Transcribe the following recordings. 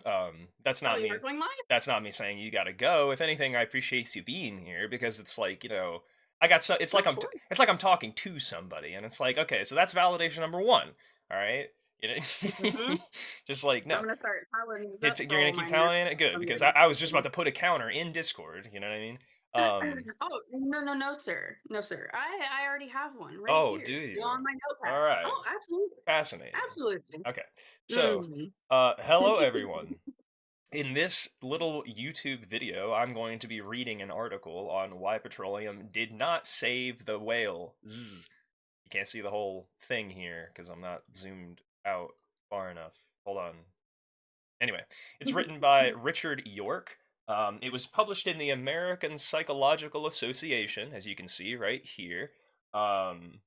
That's Oh, not you were me. going live? That's not me saying you gotta go. If anything, I appreciate you being here because it's like I got so it's like Of course. it's like I'm talking to somebody, and it's like okay, so that's validation number one. All right, you Mhm. know, just like I'm no, gonna start piling these up for you're gonna all keep my nerds tallying it good from because getting I was just about them. to put a counter in Discord. You know what I mean? Oh, no, no, no, sir. No, sir. I already have one right Oh, do here, still you? on my All notepad. right, Oh, absolutely. fascinating. Absolutely. Okay, so Mhm. hello everyone. In this little YouTube video, I'm going to be reading an article on why petroleum did not save the whale. Zzz. You can't see the whole thing here because I'm not zoomed out far enough. Hold on. Anyway, it's written by Richard York. It was published in the American Psychological Association, as you can see right here. Um,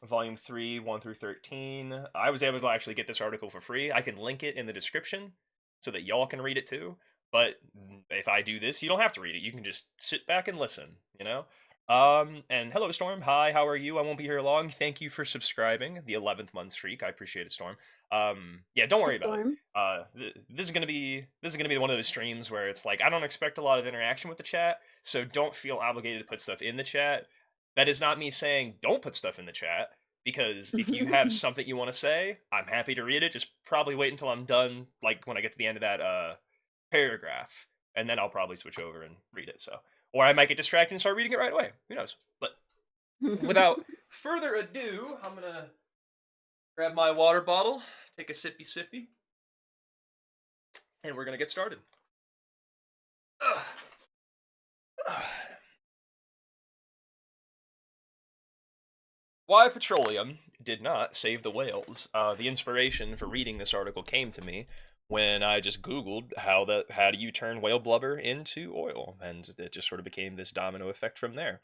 Volume 3, 1 through 13. I was able to actually get this article for free. I can link it in the description so that y'all can read it too. But if I do this, you don't have to read it. You can just sit back and listen, you know? And hello, Storm. Hi, how are you? I won't be here long. Thank you for subscribing. The 11th month streak. I appreciate it, Storm. Yeah, don't A worry about it. storm. This is gonna be one of those streams where it's like I don't expect a lot of interaction with the chat, so don't feel obligated to put stuff in the chat. That is not me saying don't put stuff in the chat, because if you have something you want to say, I'm happy to read it. Just probably wait until I'm done, like when I get to the end of that paragraph, and then I'll probably switch over and read it. So, or I might get distracted and start reading it right away. Who knows? But without further ado, I'm gonna grab my water bottle, take a sippy sippy, and we're gonna get started. Ugh. Ugh. Why petroleum did not save the whales. The inspiration for reading this article came to me when I just Googled how do you turn whale blubber into oil, and it just sort of became this domino effect from there.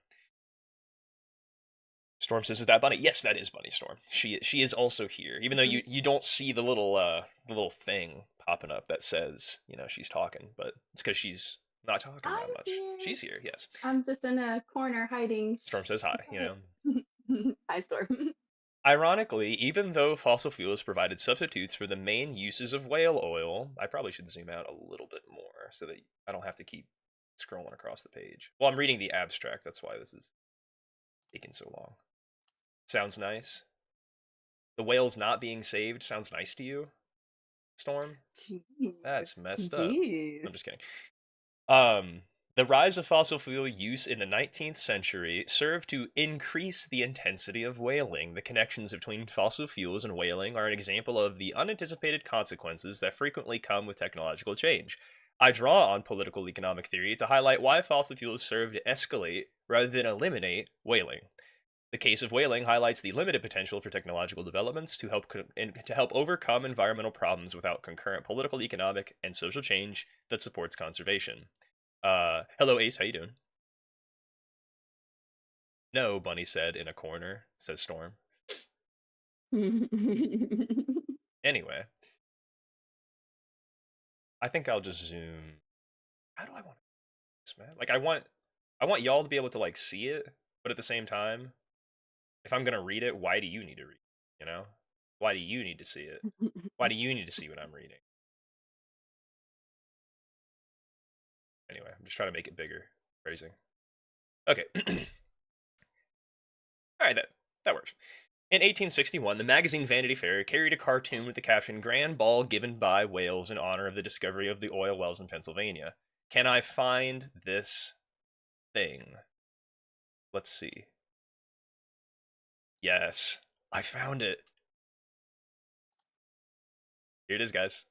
Storm says, "Is that Bunny?" Yes, that is Bunny Storm. She is also here, even though you don't see the little thing popping up that says she's talking, but it's because she's not talking I'm that much. here. She's here, yes. I'm just in a corner hiding. Storm says hi. Hi, storm. Ironically, even though fossil fuels provided substitutes for the main uses of whale oil, I probably should zoom out a little bit more so that I don't have to keep scrolling across the page. Well, I'm reading the abstract, that's why this is taking so long. Sounds nice. The whales not being saved sounds nice to you, Storm? That's Jeez. messed up. I'm Jeez. just kidding. Um, the rise of fossil fuel use in the 19th century served to increase the intensity of whaling. The connections between fossil fuels and whaling are an example of the unanticipated consequences that frequently come with technological change. I draw on political economic theory to highlight why fossil fuels serve to escalate rather than eliminate whaling. The case of whaling highlights the limited potential for technological developments to help overcome environmental problems without concurrent political, economic, and social change that supports conservation. Hello Ace, how you doing? No, Bunny said in a corner, says Storm. Anyway, I think I'll just zoom. How do I want this, man? Like I want y'all to be able to like see it, but at the same time, if I'm gonna read it, why do you need to read it? Why do you need to see it? Why do you need to see what I'm reading? Anyway, I'm just trying to make it bigger. Phrasing. Okay. Alright, that works. In 1861, the magazine Vanity Fair carried a cartoon with the caption "Grand Ball Given by Whales in Honor of the Discovery of the Oil Wells in Pennsylvania." Can I find this thing? Let's see. Yes, I found it. Here it is, guys.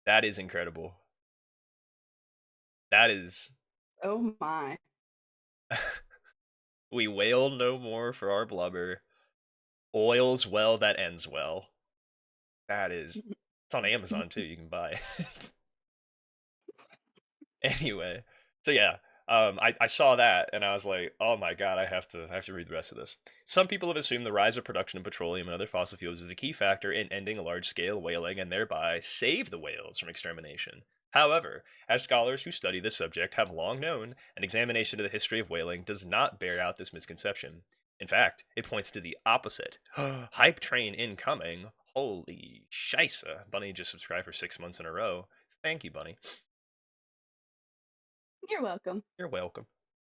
That is incredible. That is. Oh my. We wail no more for our blubber. Oil's well that ends well. That is. It's on Amazon too. You can buy it. Anyway, so yeah, I saw that and I was like, oh my god, I have to read the rest of this. Some people have assumed the rise of production of petroleum and other fossil fuels is a key factor in ending large scale whaling and thereby save the whales from extermination. However, as scholars who study this subject have long known, an examination of the history of whaling does not bear out this misconception. In fact, it points to the opposite. Hype train incoming. Holy shisa. Bunny just subscribed for 6 months in a row. Thank you, Bunny. You're welcome. You're welcome.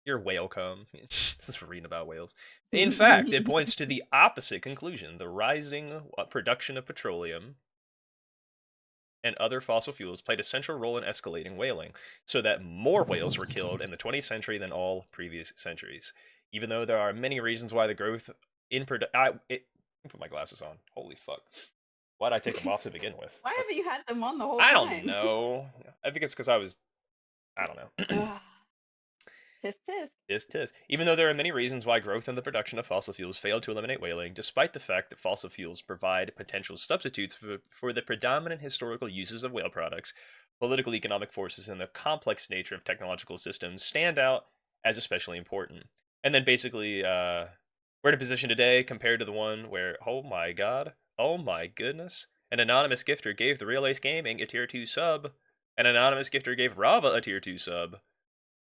You're welcome. Since we're reading about whales. In fact, it points to the opposite conclusion. The rising production of petroleum and other fossil fuels played a central role in escalating whaling, so that more whales were killed in the 20th century than all previous centuries. Even though there are many reasons why the growth in production... Let me put my glasses on. Holy fuck. Why'd I take them off to begin with? Why haven't you had them on the whole I don't time? know. I think it's because I was... I don't know. Ugh. Tisk tisk. Tis. Even though there are many reasons why growth in the production of fossil fuels failed to eliminate whaling, despite the fact that fossil fuels provide potential substitutes for the predominant historical uses of whale products, political economic forces and the complex nature of technological systems stand out as especially important. And then basically, we're in a position today compared to the one where, oh my god, oh my goodness, an anonymous gifter gave the Real Ace Gaming a tier 2 sub, an anonymous gifter gave Rava a tier 2 sub,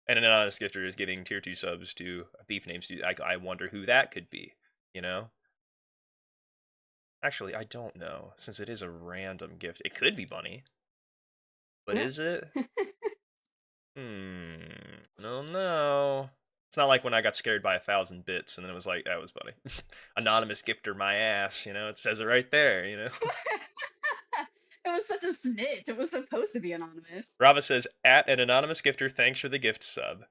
and an anonymous gifter is giving tier 2 subs to a beef name student. I wonder who that could be, you know? Actually, I don't know, since it is a random gift. It could be Bunny, but is it? No, no. It's not like when I got scared by 1,000 bits and then it was like, that was Bunny. Anonymous gifter my ass, you know? It says it right there, you know? It was such a snitch. It was supposed to be anonymous. Rava says, at an anonymous gifter, thanks for the gift sub.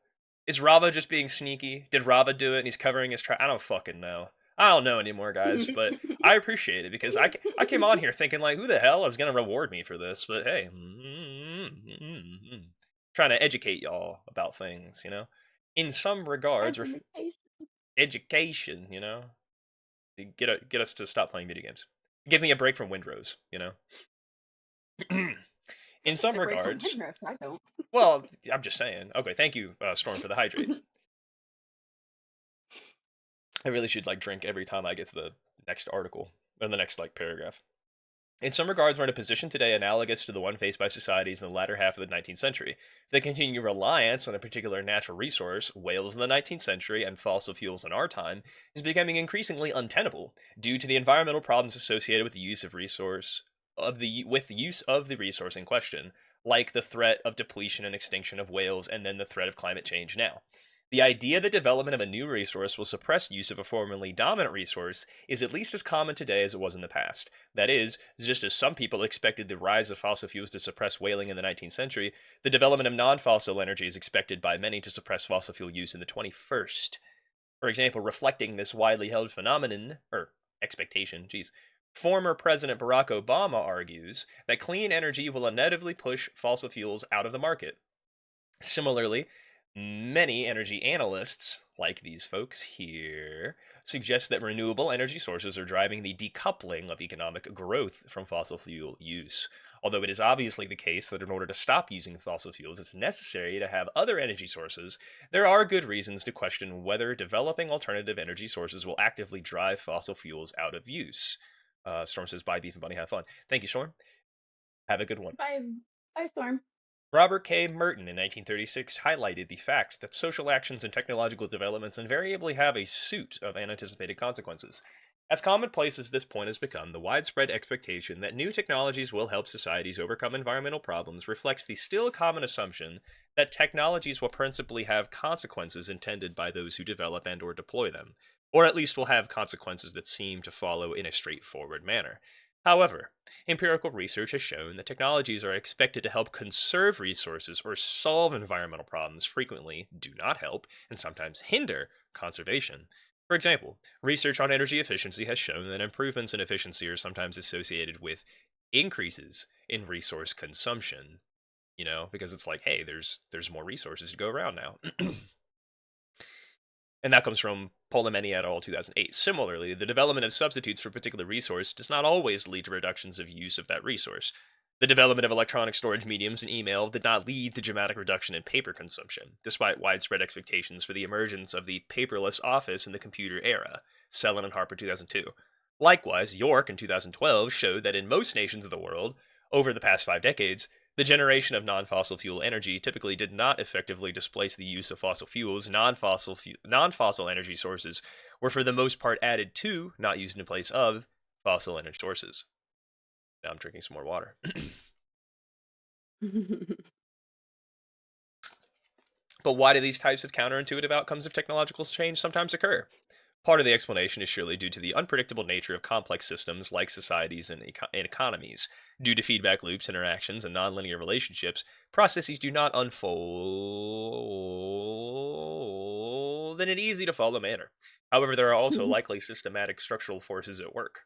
Is Rava just being sneaky? Did Rava do it and he's covering his I don't fucking know. I don't know anymore, guys, but I appreciate it because I came on here thinking, like, who the hell is going to reward me for this? But hey, trying to educate y'all about things, you know? In some regards, education, you know? To get us to stop playing video games. Give me a break from Windrose, you know? In some regards, I don't. well, I'm just saying. Okay, thank you, Storm, for the hydrate. I really should like drink every time I get to the next article or the next like paragraph. In some regards, we're in a position today analogous to the one faced by societies in the latter half of the 19th century. The continued reliance on a particular natural resource, whales in the 19th century and fossil fuels in our time, is becoming increasingly untenable due to the environmental problems associated with the use of the resource in question, like the threat of depletion and extinction of whales and then the threat of climate change now. The idea that development of a new resource will suppress use of a formerly dominant resource is at least as common today as it was in the past. That is, just as some people expected the rise of fossil fuels to suppress whaling in the 19th century, the development of non-fossil energy is expected by many to suppress fossil fuel use in the 21st. For example, reflecting this widely held phenomenon, or expectation, former President Barack Obama argues that clean energy will inevitably push fossil fuels out of the market. Similarly, many energy analysts, like these folks here, suggest that renewable energy sources are driving the decoupling of economic growth from fossil fuel use. Although it is obviously the case that in order to stop using fossil fuels, it's necessary to have other energy sources, there are good reasons to question whether developing alternative energy sources will actively drive fossil fuels out of use. Storm says, bye, Beef and Bunny, have fun. Thank you, Storm. Have a good one. Bye, bye, Storm. Robert K. Merton in 1936 highlighted the fact that social actions and technological developments invariably have a suite of unanticipated consequences. As commonplace as this point has become, the widespread expectation that new technologies will help societies overcome environmental problems reflects the still common assumption that technologies will principally have consequences intended by those who develop and or deploy them, or at least will have consequences that seem to follow in a straightforward manner. However, empirical research has shown that technologies are expected to help conserve resources or solve environmental problems frequently do not help and sometimes hinder conservation. For example, research on energy efficiency has shown that improvements in efficiency are sometimes associated with increases in resource consumption, you know, because it's like, hey, there's more resources to go around now. And that comes from Polemeni et al. 2008. Similarly, the development of substitutes for a particular resource does not always lead to reductions of use of that resource. The development of electronic storage mediums and email did not lead to dramatic reduction in paper consumption, despite widespread expectations for the emergence of the paperless office in the computer era. Sellon and Harper 2002. Likewise, York in 2012 showed that in most nations of the world, over the past 5 decades, the generation of non-fossil fuel energy typically did not effectively displace the use of fossil fuels. Non-fossil energy sources were for the most part added to, not used in place of, fossil energy sources. Now I'm drinking some more water. But why do these types of counterintuitive outcomes of technological change sometimes occur? Part of the explanation is surely due to the unpredictable nature of complex systems like societies and economies. Due to feedback loops, interactions, and nonlinear relationships, processes do not unfold in an easy to follow manner. However, there are also likely systematic structural forces at work.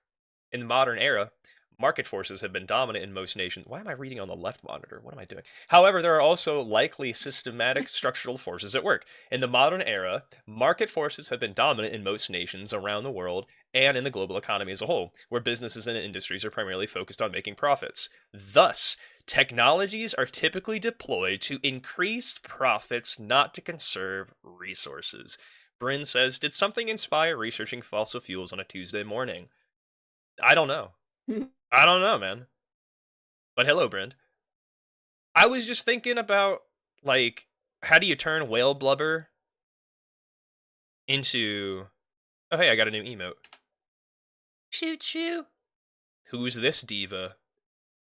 In the modern era, market forces have been dominant in most nations. Why am I reading on the left monitor? What am I doing? However, there are also likely systematic structural forces at work. In the modern era, market forces have been dominant in most nations around the world and in the global economy as a whole, where businesses and industries are primarily focused on making profits. Thus, technologies are typically deployed to increase profits, not to conserve resources. Bryn says, did something inspire researching fossil fuels on a Tuesday morning? I don't know. I don't know, man. But hello, Brent. I was just thinking about, like, how do you turn whale blubber into. Oh, hey, I got a new emote. Shoot, shoot. Who's this diva?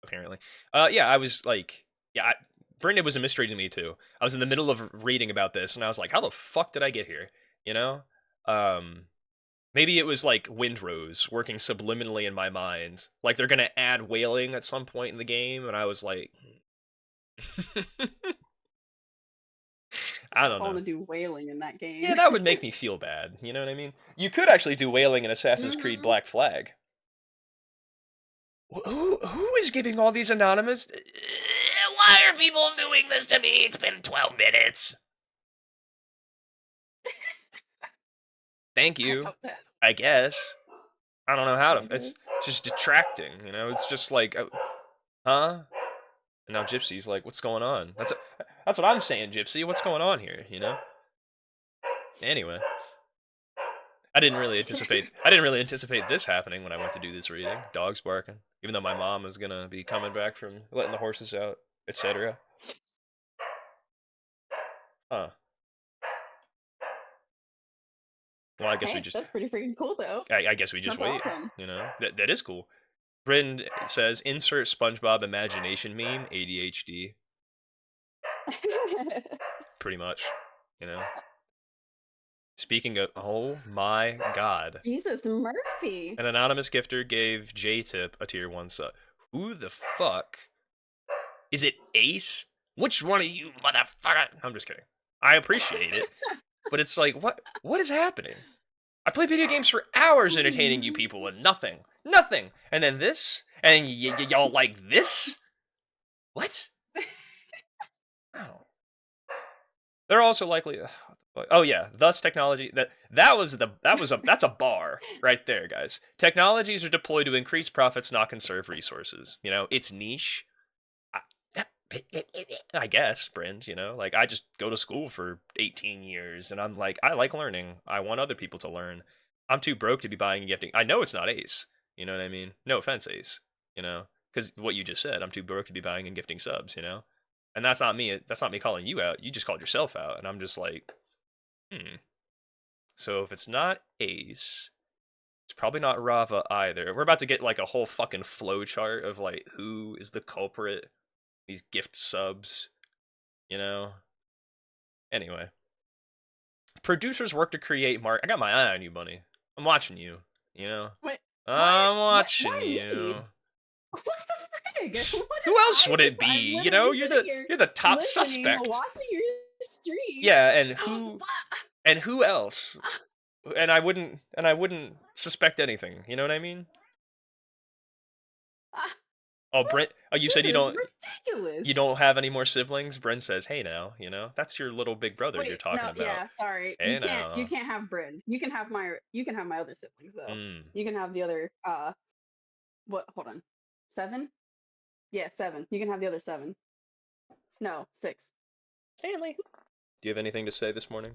Apparently. Yeah, I was like, yeah, Brenda was a mystery to me too. I was in the middle of reading about this, and I was like, how the fuck did I get here? You know? Um, Maybe it was like Windrose working subliminally in my mind. Like they're gonna add whaling at some point in the game, and I was like, I don't I want know. to do whaling in that Yeah, game. that would make me feel bad. You know what I mean? You could actually do whaling in Assassin's Creed Mhm. Black Flag. Who is giving all these anonymous? Why are people doing this to me? It's been 12 minutes. Thank I you. don't know. I guess. I don't know how I to. It's guess. just detracting. You know, it's just like, huh? And now Gypsy's like, what's going on? That's what I'm saying, Gypsy. What's going on here? You know. Anyway, I didn't really anticipate this happening when I went to do this reading. Dogs barking. Even though my mom is gonna be coming back from letting the horses out, etc. Huh. Well, Hey, that's pretty freaking cool though. I guess we just That's wait. awesome. You know, that is cool. Bryn says, insert SpongeBob imagination meme, ADHD. Pretty much. You know. Speaking of, oh my god. Jesus Murphy. An anonymous gifter gave J-Tip a tier 1 sub. Who the fuck? Is it Ace? Which one of you motherfucker? I'm just kidding. I appreciate it, but it's like, what is happening? I play video games for hours entertaining you people and nothing. Nothing. And then this? And y'all like this? What? Oh. They're also likely. Oh yeah, thus technology that's a bar right there, guys. Technologies are deployed to increase profits, not conserve resources. You know, it's niche. I, I guess, Brent. You know, like I just go to school for 18 years, and I'm like, I like learning. I want other people to learn. I'm too broke to be buying and gifting. I know it's not Ace. You know what I mean? No offense, Ace. You know, because what you just said, I'm too broke to be buying and gifting subs. You know, and that's not me. That's not me calling you out. You just called yourself out, and I'm just like, hmm. So if it's not Ace, it's probably not Rava either. We're about to get like a whole fucking flow chart of like who is the culprit. These gift subs, you know. Anyway, producers work to create mark. I got my eye on you, Bunny. I'm watching you. You know. Wait, what? I'm What? watching Why you. me? What the frig? What Who did else I would do? it be? I'm You know, literally sitting here you're the top listening, suspect. watching your stream. Yeah, What? and who else? And I wouldn't suspect anything. You know what I mean? Oh, What? Brent. Oh, you said This you is don't ridiculous. you don't have any more siblings. Brent says, "Hey now, you know that's your little big brother you're Wait, talking no, about." yeah, sorry. Hey You now. can't have Bryn. You can have my other siblings though. Hmm. You can have the other what hold on. 7? Yeah, 7. You can have the other 7. No, 6. Stanley. Do you have anything to say this morning?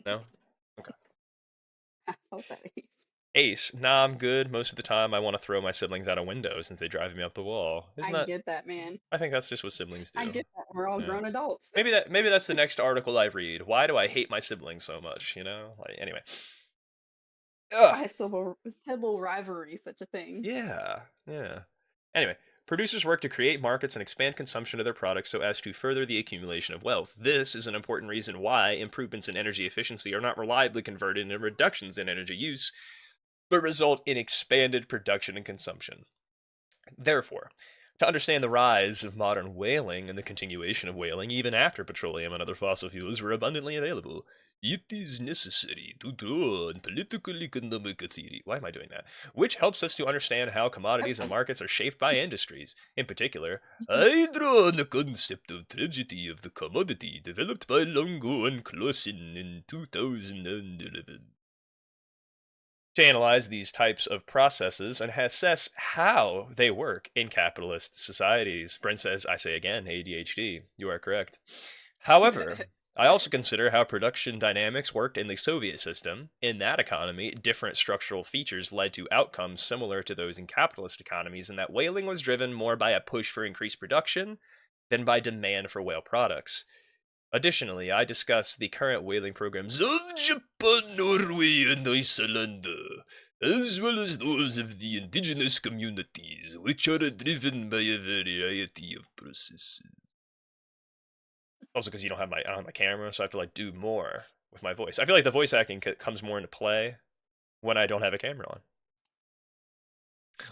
No? Okay. Hope that is. Ace. Nah, I'm good. Most of the time, I want to throw my siblings out a window since they drive me up the wall. Isn't I that? get that, man. I think that's just what siblings I do. get that. We're all Yeah. grown adults. Maybe that's the next article I read. Why do I hate my siblings so much? You know. Like anyway. Ugh. Why is civil rivalry such a thing? Yeah, yeah. Anyway, producers work to create markets and expand consumption of their products so as to further the accumulation of wealth. This is an important reason why improvements in energy efficiency are not reliably converted into reductions in energy use, but result in expanded production and consumption. Therefore, to understand the rise of modern whaling and the continuation of whaling even after petroleum and other fossil fuels were abundantly available, it is necessary to draw on political economic theory. Why am I doing that? Which helps us to understand how commodities and markets are shaped by industries. In particular, I draw on the concept of tragedy of the commodity developed by Longo and Clausen in 2011 to analyze these types of processes and assess how they work in capitalist societies. Brent says, I say again, ADHD. You are correct. However, I also consider how production dynamics worked in the Soviet system. In that economy, different structural features led to outcomes similar to those in capitalist economies, and that whaling was driven more by a push for increased production than by demand for whale products. Additionally, I discuss the current whaling programs of Japan, Norway, and Iceland, as well as those of the indigenous communities, which are driven by a variety of processes. Also, because I don't have my camera, so I have to like do more with my voice. I feel like the voice acting comes more into play when I don't have a camera on.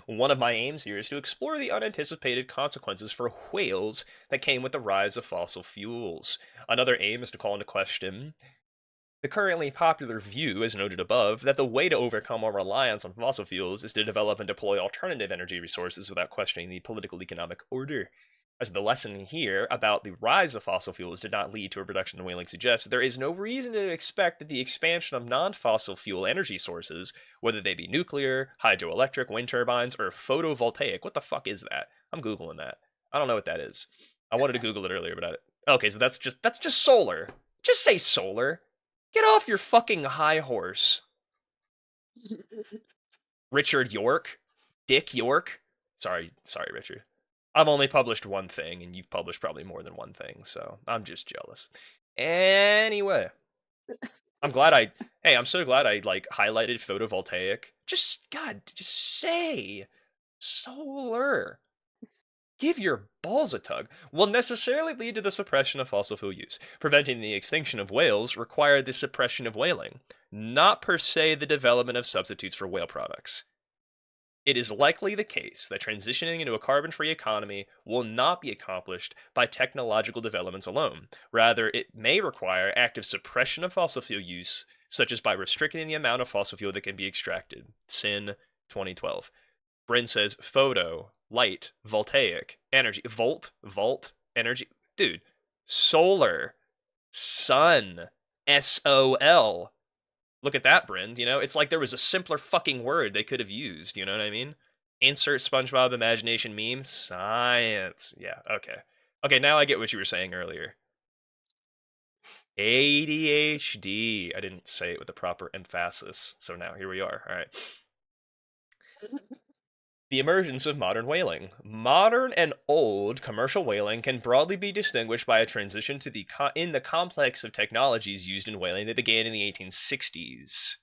One of my aims here is to explore the unanticipated consequences for whales that came with the rise of fossil fuels. Another aim is to call into question the currently popular view, as noted above, that the way to overcome our reliance on fossil fuels is to develop and deploy alternative energy resources without questioning the political economic order. As the lesson here about the rise of fossil fuels did not lead to a reduction in whaling suggests, there is no reason to expect that the expansion of non fossil fuel energy sources, whether they be nuclear, hydroelectric, wind turbines, or photovoltaic, what the fuck is that? I'm Googling that. I don't know what that is. I wanted to Google it earlier, but okay, so that's just solar. Just say solar. Get off your fucking high horse. Richard York? Dick York? Sorry, Richard. I've only published one thing, and you've published probably more than one thing, so I'm just jealous. Anyway, I'm so glad I like highlighted photovoltaic. Just say solar. Give your balls a tug, will necessarily lead to the suppression of fossil fuel use. Preventing the extinction of whales required the suppression of whaling, not per se the development of substitutes for whale products. It is likely the case that transitioning into a carbon free economy will not be accomplished by technological developments alone. Rather, it may require active suppression of fossil fuel use, such as by restricting the amount of fossil fuel that can be extracted. Sin 2012. Bryn says photo, light, voltaic, energy, volt, energy. Dude, solar, sun, SOL. Look at that, Bryn. You know, it's like there was a simpler fucking word they could have used. You know what I mean? Insert SpongeBob imagination meme. Science. Yeah, okay. Okay, now I get what you were saying earlier. ADHD. I didn't say it with the proper emphasis. So now here we are. All right. The emergence of modern whaling. Modern and old commercial whaling can broadly be distinguished by a transition to in the complex of technologies used in whaling that began in the 1860s.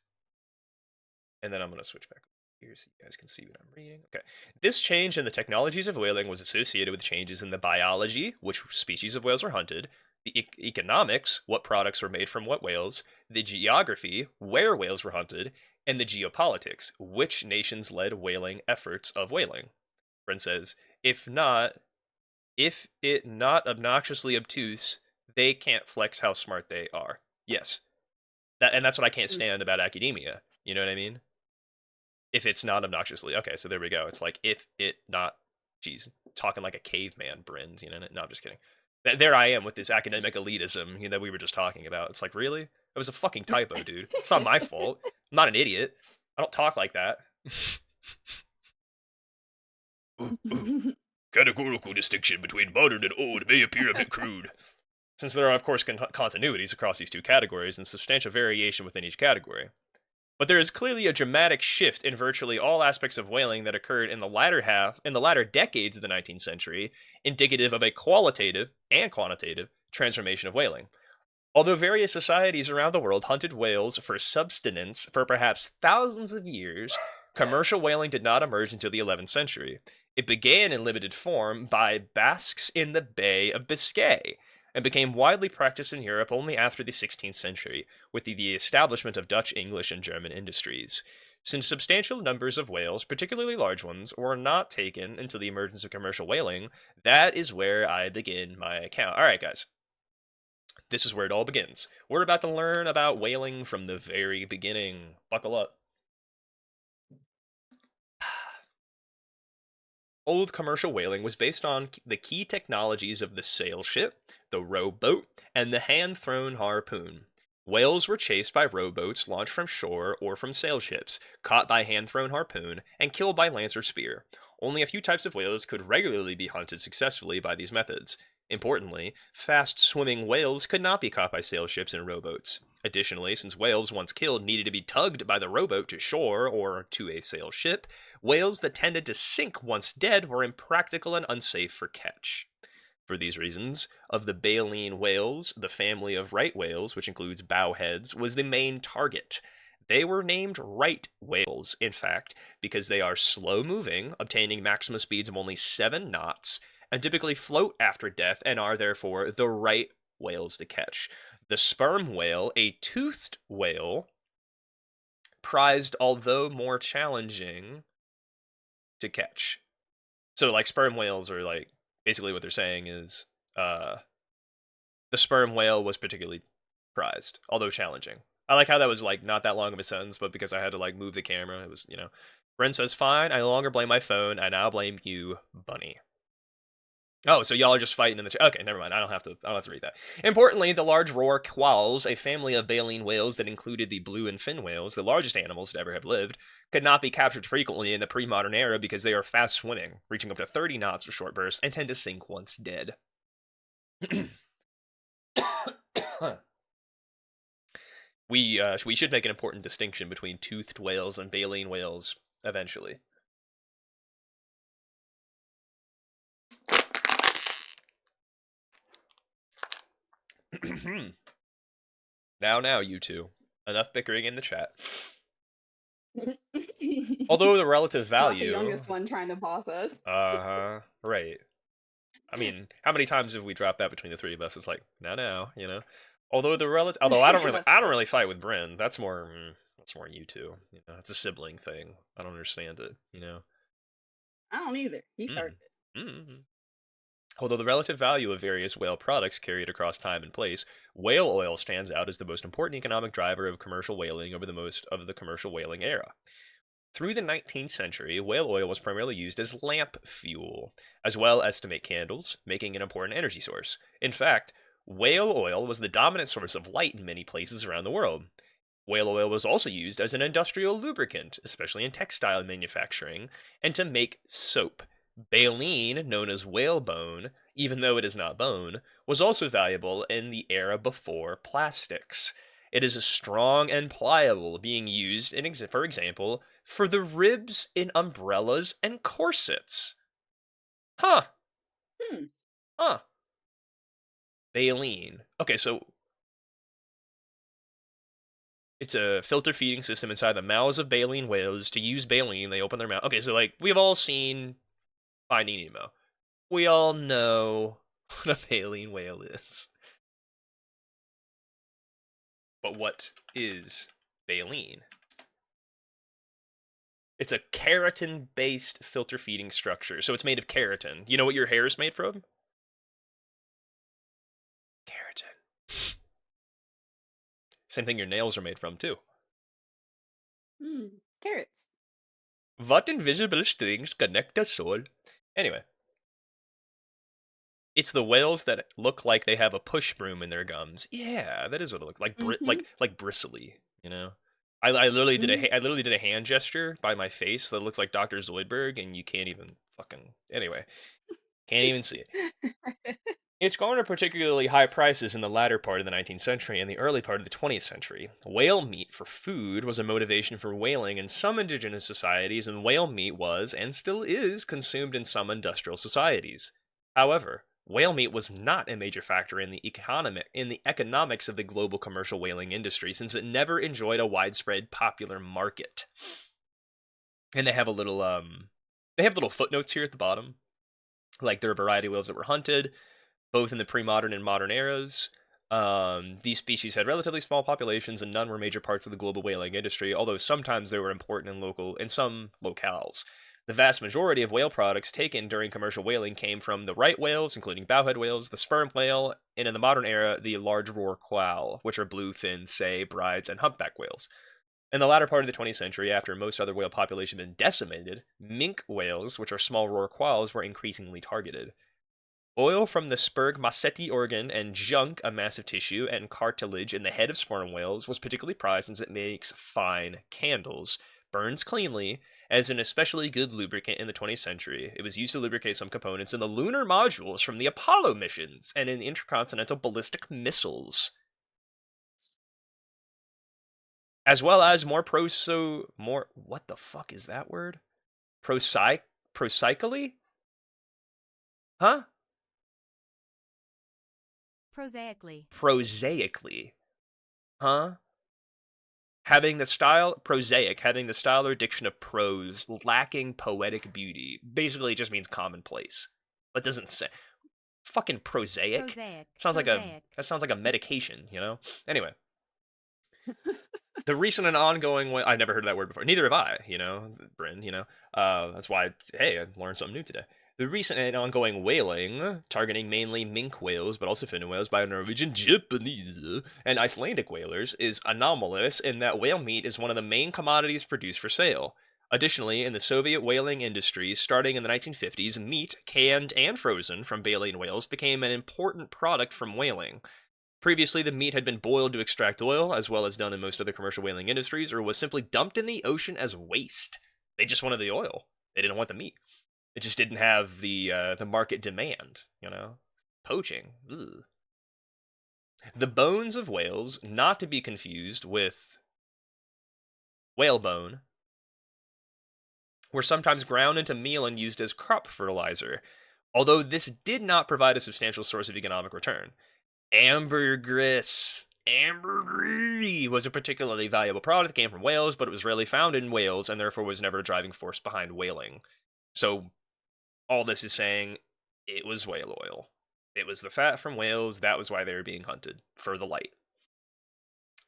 And then I'm going to switch back here so you guys can see what I'm reading. Okay. This change in the technologies of whaling was associated with changes in the biology, which species of whales were hunted, the economics, what products were made from what whales, the geography, where whales were hunted, and the geopolitics, which nations led whaling efforts of whaling. Brent says, if it not obnoxiously obtuse, they can't flex how smart they are. Yes. That's what I can't stand about academia. You know what I mean? If it's not obnoxiously. Okay, so there we go. It's like, if it not. Geez, talking like a caveman, Brins, you know? No, I'm just kidding. There I am with this academic elitism that we were just talking about. It's like, really? It was a fucking typo, dude. It's not my fault. I'm not an idiot. I don't talk like that. Categorical distinction between modern and old may appear a bit crude, since there are, of course, continuities across these two categories and substantial variation within each category. But there is clearly a dramatic shift in virtually all aspects of whaling that occurred in the latter decades of the 19th century, indicative of a qualitative and quantitative transformation of whaling. Although various societies around the world hunted whales for subsistence for perhaps thousands of years, commercial whaling did not emerge until the 11th century. It began in limited form by Basques in the Bay of Biscay and became widely practiced in Europe only after the 16th century, with the establishment of Dutch, English, and German industries. Since substantial numbers of whales, particularly large ones, were not taken until the emergence of commercial whaling, that is where I begin my account. All right, guys. This is where it all begins. We're about to learn about whaling from the very beginning. Buckle up. Old commercial whaling was based on the key technologies of the sail ship, the rowboat, and the hand-thrown harpoon. Whales were chased by rowboats launched from shore or from sail ships, caught by hand-thrown harpoon, and killed by lance or spear. Only a few types of whales could regularly be hunted successfully by these methods. Importantly, fast-swimming whales could not be caught by sail ships and rowboats. Additionally, since whales once killed needed to be tugged by the rowboat to shore or to a sail ship, whales that tended to sink once dead were impractical and unsafe for catch. For these reasons, of the baleen whales, the family of right whales, which includes bowheads, was the main target. They were named right whales, in fact, because they are slow moving, obtaining maximum speeds of only 7 knots, and typically float after death and are therefore the right whales to catch. The sperm whale, a toothed whale, prized although more challenging to catch. So like sperm whales are like basically what they're saying is the sperm whale was particularly prized, although challenging. I like how that was like not that long of a sentence, but because I had to like move the camera, it was, you know. Brent says, fine, I no longer blame my phone, I now blame you, Bunny. Oh, so y'all are just fighting in the okay, never mind. I don't have to read that. Importantly, the large roar quolls, a family of baleen whales that included the blue and fin whales, the largest animals to ever have lived, could not be captured frequently in the pre-modern era because they are fast swimming, reaching up to 30 knots for short bursts, and tend to sink once dead. We should make an important distinction between toothed whales and baleen whales eventually. Now, you two. Enough bickering in the chat. Although the relative Not the value. youngest one trying to boss us. Right. I mean, how many times have we dropped that between the three of us? It's like, now, you know. Although I don't really fight with Bryn. That's more you two. You know, it's a sibling thing. I don't understand it. You know. I don't either. He Mm. started it. Mm. Although the relative value of various whale products carried across time and place, whale oil stands out as the most important economic driver of commercial whaling over the most of the commercial whaling era. Through the 19th century, whale oil was primarily used as lamp fuel, as well as to make candles, making an important energy source. In fact, whale oil was the dominant source of light in many places around the world. Whale oil was also used as an industrial lubricant, especially in textile manufacturing, and to make soap. Baleen, known as whalebone, even though it is not bone, was also valuable in the era before plastics. It is strong and pliable, being used, for example, for the ribs in umbrellas and corsets. Huh. Hmm. Huh. Baleen. Okay, so it's a filter feeding system inside the mouths of baleen whales. To use baleen, they open their mouth. Okay, so like we've all seen Finding Nemo. We all know what a baleen whale is. But what is baleen? It's a keratin-based filter feeding structure. So it's made of keratin. You know what your hair is made from? Keratin. Same thing your nails are made from, too. Carrots. What invisible strings connect us soul? Anyway. It's the whales that look like they have a push broom in their gums. Yeah, that is what it looks like. Like bristly, you know. I literally did a hand gesture by my face that looks like Dr. Zoidberg, and you can't even fucking anyway. Can't even see it. It's garnered particularly high prices in the latter part of the 19th century and the early part of the 20th century. Whale meat for food was a motivation for whaling in some indigenous societies, and whale meat was, and still is, consumed in some industrial societies. However, whale meat was not a major factor in the economics of the global commercial whaling industry, since it never enjoyed a widespread popular market. And they have little footnotes here at the bottom, like there are a variety of whales that were hunted, both in the pre-modern and modern eras. These species had relatively small populations, and none were major parts of the global whaling industry, although sometimes they were important in some locales. The vast majority of whale products taken during commercial whaling came from the right whales, including bowhead whales, the sperm whale, and in the modern era, the large rorqual, which are bluefin, say, brides, and humpback whales. In the latter part of the 20th century, after most other whale population had been decimated, minke whales, which are small rorquals, were increasingly targeted. Oil from the spermaceti organ and junk, a massive tissue, and cartilage in the head of sperm whales was particularly prized since it makes fine candles, burns cleanly, and is an especially good lubricant in the 20th century. It was used to lubricate some components in the lunar modules from the Apollo missions and in intercontinental ballistic missiles, as well as more what the fuck is that word? Procycally? Huh? Prosaically. Huh? Having the style or diction of prose, lacking poetic beauty. Basically, it just means commonplace. That doesn't say fucking prosaic. That sounds like a medication, you know. Anyway, the recent and ongoing. I never heard of that word before. Neither have I. You know, Bryn. You know, that's why. Hey, I learned something new today. The recent and ongoing whaling, targeting mainly minke whales, but also fin whales by Norwegian, Japanese, and Icelandic whalers, is anomalous in that whale meat is one of the main commodities produced for sale. Additionally, in the Soviet whaling industry, starting in the 1950s, meat, canned and frozen from baleen whales, became an important product from whaling. Previously, the meat had been boiled to extract oil, as well as done in most other commercial whaling industries, or was simply dumped in the ocean as waste. They just wanted the oil. They didn't want the meat. It just didn't have the market demand, you know? Poaching. Ugh. The bones of whales, not to be confused with whalebone, were sometimes ground into meal and used as crop fertilizer, although this did not provide a substantial source of economic return. Ambergris. Ambergris was a particularly valuable product that came from whales, but it was rarely found in whales and therefore was never a driving force behind whaling. So all this is saying it was whale oil. It was the fat from whales. That was why they were being hunted, for the light.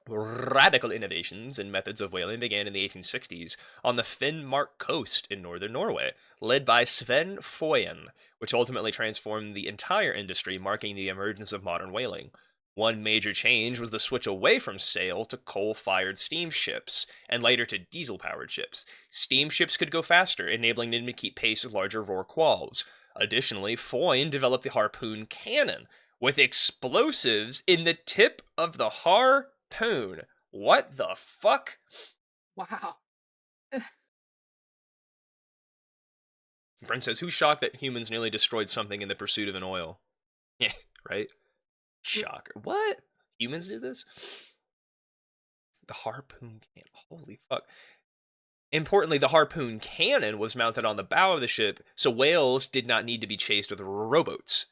Radical innovations in methods of whaling began in the 1860s on the Finnmark coast in northern Norway, led by Sven Foyen, which ultimately transformed the entire industry, marking the emergence of modern whaling. One major change was the switch away from sail to coal-fired steamships, and later to diesel-powered ships. Steamships could go faster, enabling them to keep pace with larger rorquals. Additionally, Foyn developed the harpoon cannon, with explosives in the tip of the harpoon. What the fuck? Wow. Brent says, who's shocked that humans nearly destroyed something in the pursuit of an oil? Yeah, right? Shocker. What? Humans did this? The harpoon cannon. Holy fuck. Importantly, the harpoon cannon was mounted on the bow of the ship, so whales did not need to be chased with rowboats,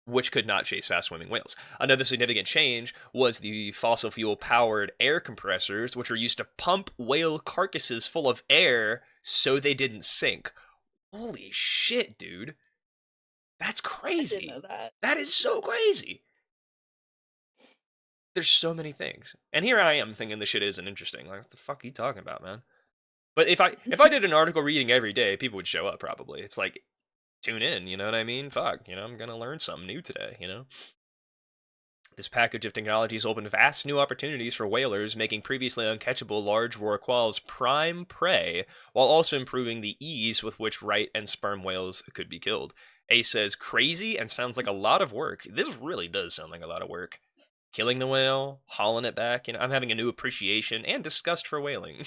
which could not chase fast-swimming whales. Another significant change was the fossil fuel-powered air compressors, which were used to pump whale carcasses full of air so they didn't sink. Holy shit, dude. That's crazy. I didn't know that. That is so crazy. There's so many things. And here I am thinking this shit isn't interesting. Like, what the fuck are you talking about, man? But if I did an article reading every day, people would show up probably. It's like, tune in, you know what I mean? Fuck, you know, I'm gonna learn something new today, you know? This package of technologies opened vast new opportunities for whalers, making previously uncatchable large rorquals prime prey, while also improving the ease with which right and sperm whales could be killed. A says, crazy and sounds like a lot of work. This really does sound like a lot of work. Killing the whale, hauling it back, you know, I'm having a new appreciation and disgust for whaling.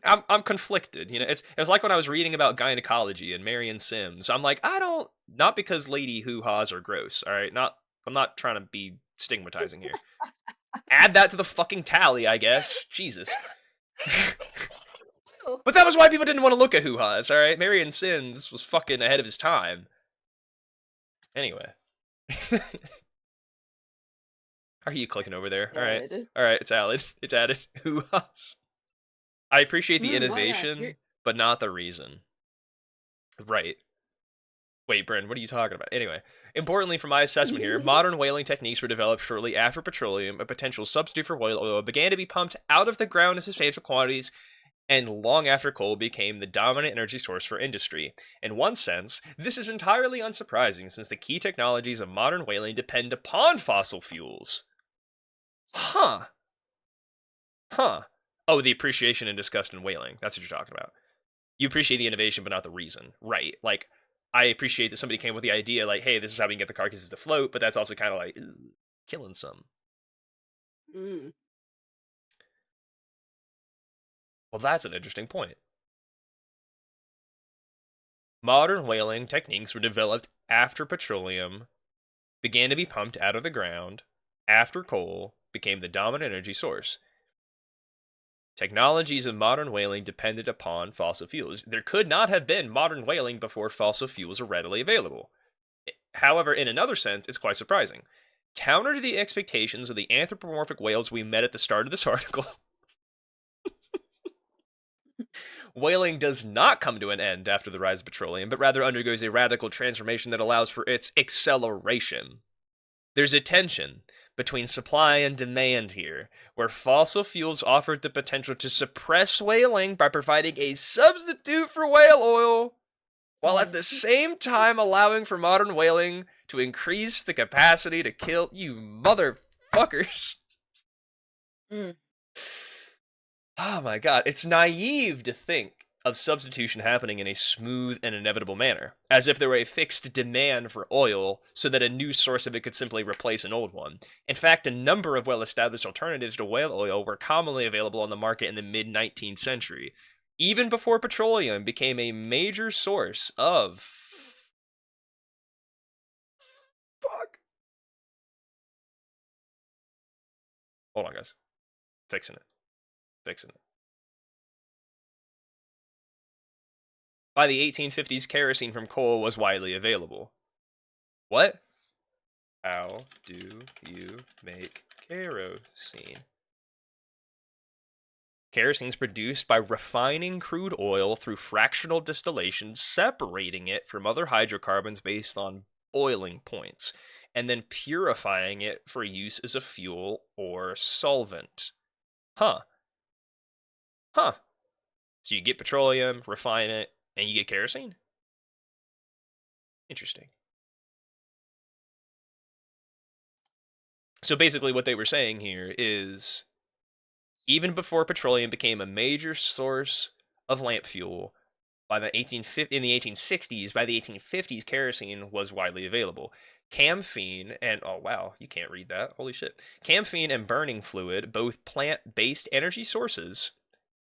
I'm conflicted, you know. It's like when I was reading about gynecology and Marion Sims. I'm like, not because lady hoo-haws are gross, all right? I'm not trying to be stigmatizing here. Add that to the fucking tally, I guess. Jesus. But that was why people didn't want to look at hoo-haws, all right? Marion Sims was fucking ahead of his time. Anyway. Are you clicking over there? All right. Good. All right, it's added. It's added. Who else? I appreciate the Well, yeah. You're... innovation, but not the reason. Right. Wait, Bren, what are you talking about? Anyway, importantly for my assessment here, modern whaling techniques were developed shortly after petroleum, a potential substitute for whale oil, began to be pumped out of the ground in substantial quantities, and long after coal became the dominant energy source for industry. In one sense, this is entirely unsurprising since the key technologies of modern whaling depend upon fossil fuels. Huh. Huh. Oh, the appreciation and disgust in whaling. That's what you're talking about. You appreciate the innovation, but not the reason. Right. Like, I appreciate that somebody came with the idea, like, hey, this is how we can get the carcasses to float, but that's also kind of like, killing some. Mm. Well, that's an interesting point. Modern whaling techniques were developed after petroleum began to be pumped out of the ground, after coal became the dominant energy source. Technologies of modern whaling depended upon fossil fuels. There could not have been modern whaling before fossil fuels were readily available. However, in another sense, it's quite surprising. Counter to the expectations of the anthropomorphic whales we met at the start of this article, whaling does not come to an end after the rise of petroleum, but rather undergoes a radical transformation that allows for its acceleration. There's a tension between supply and demand here, where fossil fuels offered the potential to suppress whaling by providing a substitute for whale oil, while at the same time allowing for modern whaling to increase the capacity to kill you motherfuckers. Mm. Oh my god, it's naive to think of substitution happening in a smooth and inevitable manner, as if there were a fixed demand for oil so that a new source of it could simply replace an old one. In fact, a number of well-established alternatives to whale oil were commonly available on the market in the mid-19th century, even before petroleum became a major source of... Fuck. Hold on, guys. Fixing it. Fixing it. By the 1850s, kerosene from coal was widely available. What? How do you make kerosene? Kerosene is produced by refining crude oil through fractional distillation, separating it from other hydrocarbons based on boiling points, and then purifying it for use as a fuel or solvent. Huh. Huh. So you get petroleum, refine it, and you get kerosene? Interesting. So basically what they were saying here is even before petroleum became a major source of lamp fuel, in the 1860s, by the 1850s, kerosene was widely available. Camphene and oh wow, you can't read that. Holy shit. Camphene and burning fluid, both plant-based energy sources,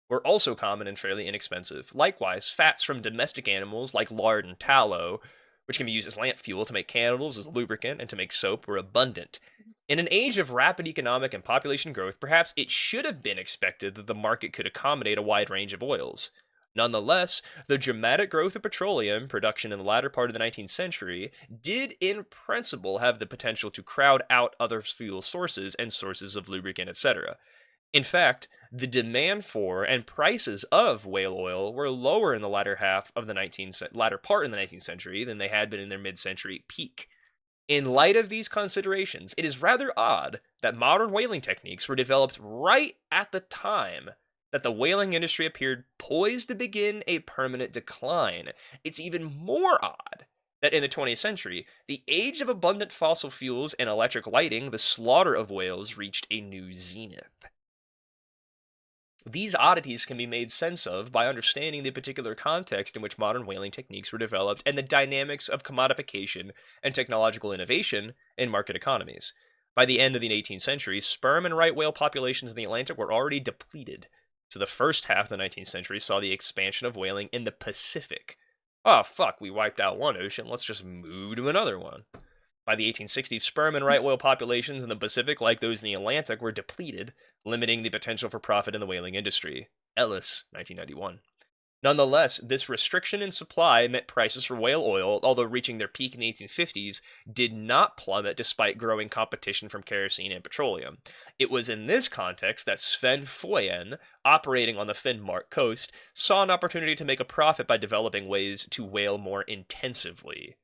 were also common and fairly inexpensive. Likewise, fats from domestic animals like lard and tallow, which can be used as lamp fuel to make candles, as lubricant, and to make soap, were abundant. In an age of rapid economic and population growth, perhaps it should have been expected that the market could accommodate a wide range of oils. Nonetheless, the dramatic growth of petroleum production in the latter part of the 19th century did, in principle, have the potential to crowd out other fuel sources and sources of lubricant, etc. In fact, the demand for and prices of whale oil were lower in the latter part in the 19th century than they had been in their mid-century peak. In light of these considerations, it is rather odd that modern whaling techniques were developed right at the time that the whaling industry appeared poised to begin a permanent decline. It's even more odd that in the 20th century, the age of abundant fossil fuels and electric lighting, the slaughter of whales reached a new zenith. These oddities can be made sense of by understanding the particular context in which modern whaling techniques were developed and the dynamics of commodification and technological innovation in market economies. By the end of the 18th century, sperm and right whale populations in the Atlantic were already depleted, so the first half of the 19th century saw the expansion of whaling in the Pacific. Oh, fuck, we wiped out one ocean, let's just move to another one. By the 1860s, sperm and right whale populations in the Pacific, like those in the Atlantic, were depleted, limiting the potential for profit in the whaling industry. Ellis, 1991. Nonetheless, this restriction in supply meant prices for whale oil, although reaching their peak in the 1850s, did not plummet despite growing competition from kerosene and petroleum. It was in this context that Sven Foyen, operating on the Finnmark coast, saw an opportunity to make a profit by developing ways to whale more intensively.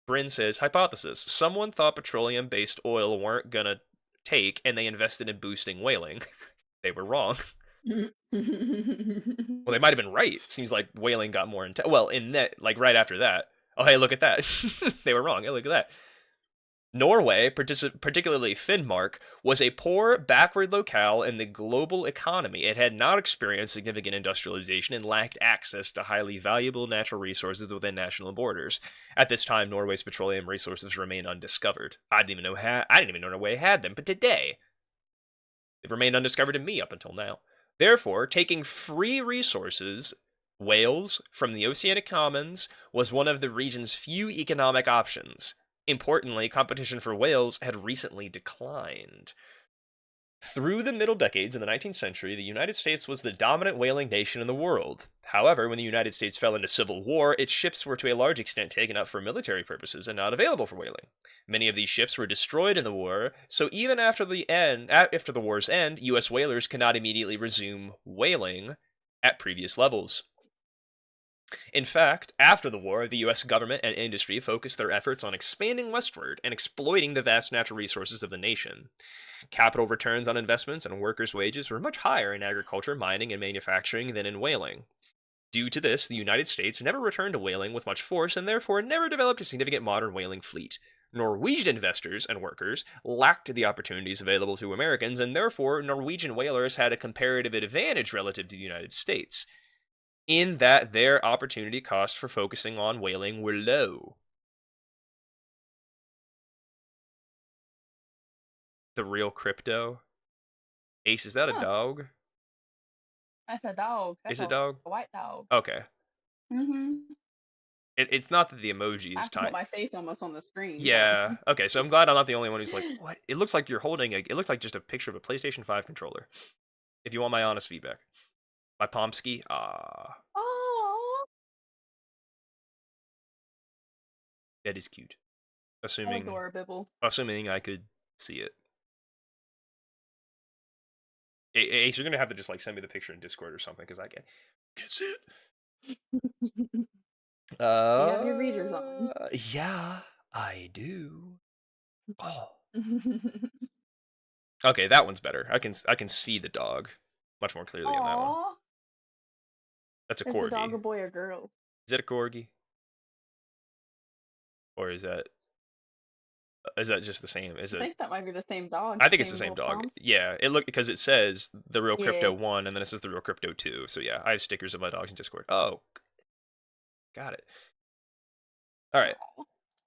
Bryn says, hypothesis: someone thought petroleum based oil weren't gonna take, and they invested in boosting whaling. They were wrong. Well, they might have been right. It seems like whaling got more intense. Well, in that, like right after that. Oh, hey, look at that. They were wrong. Hey, look at that. Norway, particularly Finnmark, was a poor, backward locale in the global economy. It had not experienced significant industrialization and lacked access to highly valuable natural resources within national borders. At this time, Norway's petroleum resources remained undiscovered. I didn't even know Norway had them, but today they've remained undiscovered to me up until now. Therefore, taking free resources, whales, from the oceanic commons was one of the region's few economic options. Importantly, competition for whales had recently declined. Through the middle decades of the 19th century, the United States was the dominant whaling nation in the world. However, when the United States fell into civil war, its ships were to a large extent taken up for military purposes and not available for whaling. Many of these ships were destroyed in the war, so even after the war's end, US whalers cannot immediately resume whaling at previous levels. In fact, after the war, the US government and industry focused their efforts on expanding westward and exploiting the vast natural resources of the nation. Capital returns on investments and workers' wages were much higher in agriculture, mining, and manufacturing than in whaling. Due to this, the United States never returned to whaling with much force and therefore never developed a significant modern whaling fleet. Norwegian investors and workers lacked the opportunities available to Americans, and therefore Norwegian whalers had a comparative advantage relative to the United States, in that their opportunity costs for focusing on whaling were low. The real crypto. Ace, is that a Huh, dog? that's a dog. That's Is it a dog? white dog. Okay. Hmm. It's not that the emoji I is have to put tiny. my face almost on the screen, but Yeah. Okay, so I'm glad I'm not the only one who's like, what? It looks like you're holding a. It looks like just a picture of a PlayStation 5 controller. If you want my honest feedback. My Pomsky? Ah, oh, that is cute. Assuming, adorable. assuming I could see it. Ace, you're gonna have to just like send me the picture in Discord or something because I can't see it. Do you have your readers on? Yeah, I do. Oh, okay, that one's better. I can see the dog much more clearly in that one. Aw, That's a is the dog corgi. a boy or girl? Is it a corgi or is that just the same? Is I it? think that might be the same dog, I think it's the same same little dog. prompts. Yeah, it look because it says the real crypto Yeah. 1 and then it says the real crypto 2. So yeah, I have stickers of my dogs in Discord. Oh, got it. All right.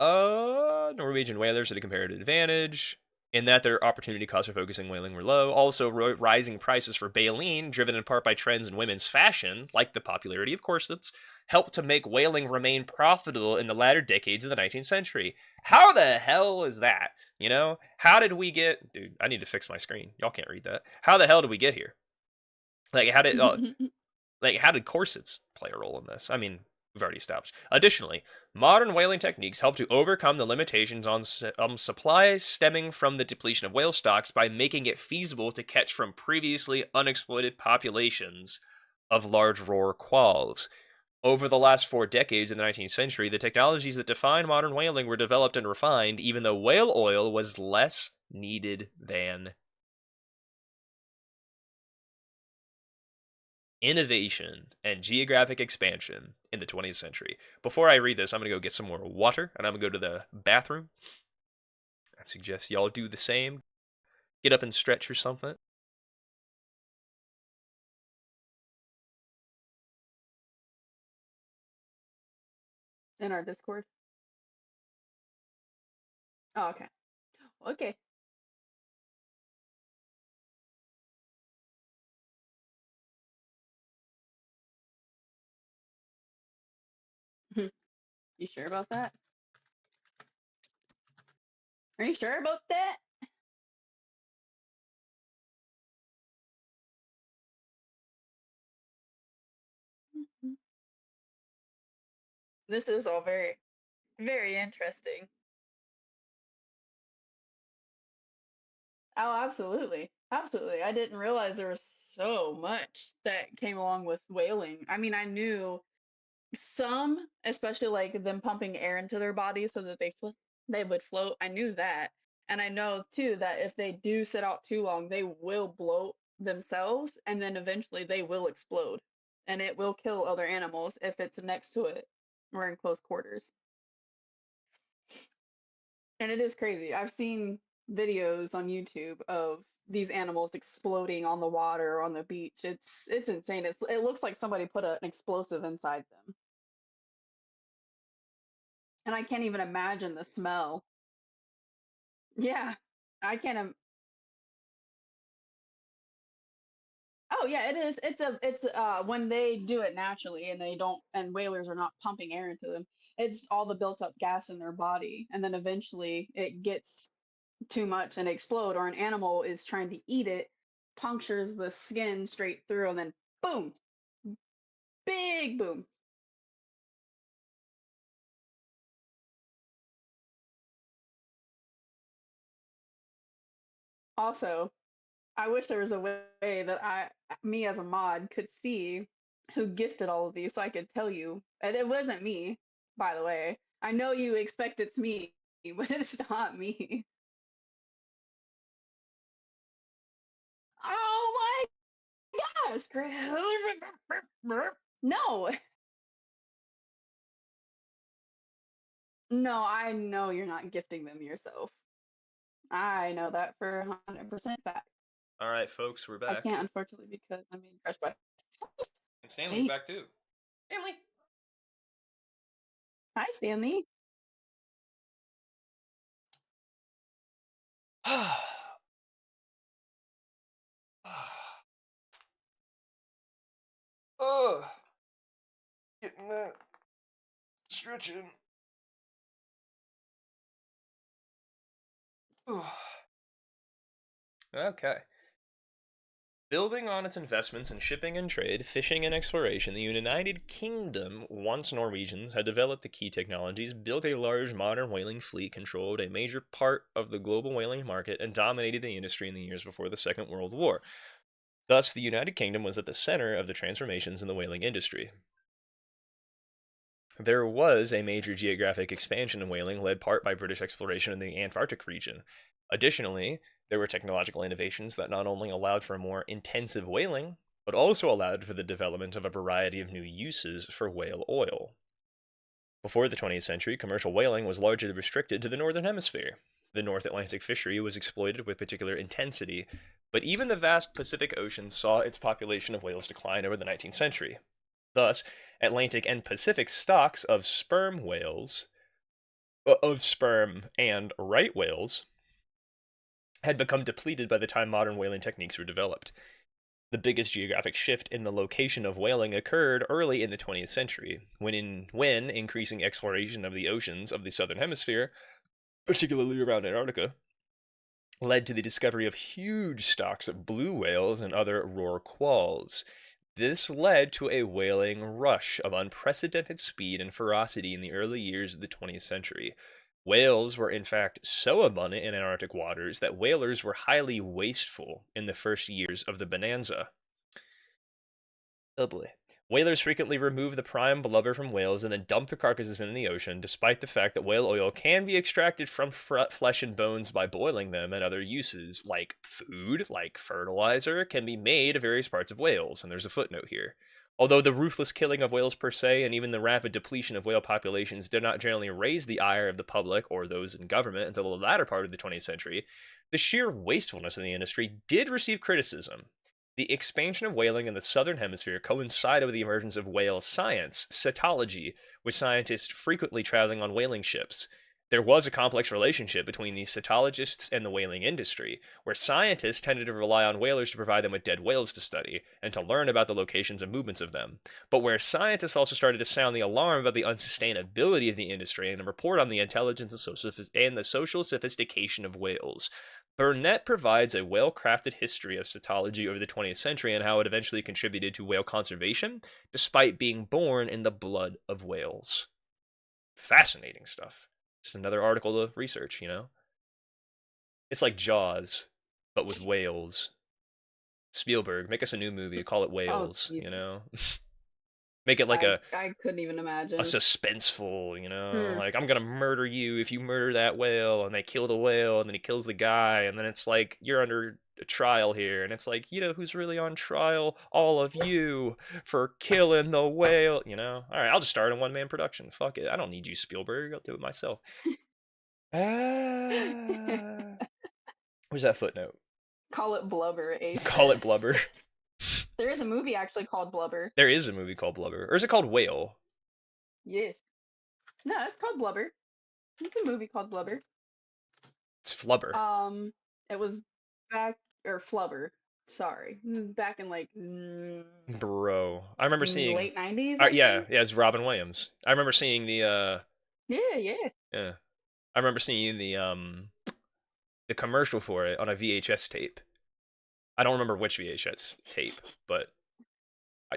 Aw. Norwegian whalers had a comparative advantage in that their opportunity costs for focusing whaling were low. Also, rising prices for baleen, driven in part by trends in women's fashion, like the popularity of corsets, helped to make whaling remain profitable in the latter decades of the 19th century. How the hell is that? You know, how did we get? Dude, I need to fix my screen. Y'all can't read that. How the hell did we get here? Like, how did corsets play a role in this? I mean, we've already established. Additionally, modern whaling techniques help to overcome the limitations on supply stemming from the depletion of whale stocks by making it feasible to catch from previously unexploited populations of large roar qualls. Over the last 4 decades in the 19th century, the technologies that define modern whaling were developed and refined, even though whale oil was less needed than innovation and geographic expansion in the 20th century. Before I read this, I'm going to go get some more water and I'm going to go to the bathroom. I suggest y'all do the same. Get up and stretch or something. In our Discord. Oh, okay. Okay. You sure about that? Are you sure about that? This is all very, very interesting. Oh, absolutely. Absolutely. I didn't realize there was so much that came along with whaling. I mean, I knew some, especially like them pumping air into their bodies so that they would float. I knew that. And I know too that if they do sit out too long, they will bloat themselves and then eventually they will explode. And it will kill other animals if it's next to it or in close quarters. And it is crazy. I've seen videos on YouTube of these animals exploding on the water or on the beach. It's insane. It looks like somebody put an explosive inside them. And I can't even imagine the smell. Yeah. I can't Oh yeah, it is. It's when they do it naturally and they don't and whalers are not pumping air into them. It's all the built up gas in their body and then eventually it gets too much and explode or an animal is trying to eat it, punctures the skin straight through and then boom, big boom. Also, I wish there was a way that me as a mod could see who gifted all of these so I could tell you. And it wasn't me, by the way. I know you expect it's me, but it's not me. Oh my gosh, no, no, I know you're not gifting them yourself. I know that for 100% fact. All right, folks, we're I back. can't, unfortunately, because I'm being crushed by And Stanley's fate. back too. Stanley! Hi, Stanley. Oh, getting that stretching. Okay. Building on its investments in shipping and trade, fishing and exploration, the United Kingdom, once Norwegians, had developed the key technologies, built a large modern whaling fleet, controlled a major part of the global whaling market, and dominated the industry in the years before the Second World War. Thus, the United Kingdom was at the center of the transformations in the whaling industry. There was a major geographic expansion in whaling, led part by British exploration in the Antarctic region. Additionally, there were technological innovations that not only allowed for more intensive whaling, but also allowed for the development of a variety of new uses for whale oil. Before the 20th century, commercial whaling was largely restricted to the northern hemisphere. The North Atlantic fishery was exploited with particular intensity, but even the vast Pacific Ocean saw its population of whales decline over the 19th century. Thus, Atlantic and Pacific stocks of sperm whales, of sperm and right whales, had become depleted by the time modern whaling techniques were developed. The biggest geographic shift in the location of whaling occurred early in the 20th century, when increasing exploration of the oceans of the southern hemisphere, particularly around Antarctica, led to the discovery of huge stocks of blue whales and other rorquals. This led to a whaling rush of unprecedented speed and ferocity in the early years of the 20th century. Whales were in fact so abundant in Antarctic waters that whalers were highly wasteful in the first years of the bonanza. Oh boy. Whalers frequently remove the prime blubber from whales and then dump the carcasses in the ocean, despite the fact that whale oil can be extracted from flesh and bones by boiling them, and other uses, like food, like fertilizer, can be made of various parts of whales, and there's a footnote here. Although the ruthless killing of whales per se, and even the rapid depletion of whale populations, did not generally raise the ire of the public or those in government until the latter part of the 20th century, the sheer wastefulness of the industry did receive criticism. The expansion of whaling in the southern hemisphere coincided with the emergence of whale science, cetology, with scientists frequently traveling on whaling ships. There was a complex relationship between these cetologists and the whaling industry, where scientists tended to rely on whalers to provide them with dead whales to study and to learn about the locations and movements of them, but where scientists also started to sound the alarm about the unsustainability of the industry and report on the intelligence and the social sophistication of whales. Burnett provides a well crafted history of cetology over the 20th century and how it eventually contributed to whale conservation, despite being born in the blood of whales. Fascinating stuff. Just another article to research, you know? It's like Jaws, but with whales. Spielberg, make us a new movie, call it Oh, Whales, you Jesus. know? Make it like I couldn't even a imagine. suspenseful, you know, Hmm. like I'm gonna murder you if you murder that whale, and they kill the whale, and then he kills the guy, and then it's like you're under a trial here, and it's like, you know who's really on trial? All of you for killing the whale, you know. All right, I'll just start a one-man production. Fuck it, I don't need you, Spielberg. I'll do it myself. Ah, where's that footnote? Call it Blubber, Ace Call it said. Blubber. There is a movie actually called Blubber. There is a movie called Blubber, or is it called Whale? Yes. No, it's called Blubber. It's a movie called Blubber. It's Flubber. Um, it was back or Flubber. Sorry, back in like Bro, I remember seeing. late '90s, I Yeah, think. yeah, it's Robin Williams. I remember seeing the. Yeah, yeah. Yeah, I remember seeing the commercial for it on a VHS tape. I don't remember which VHS tape, but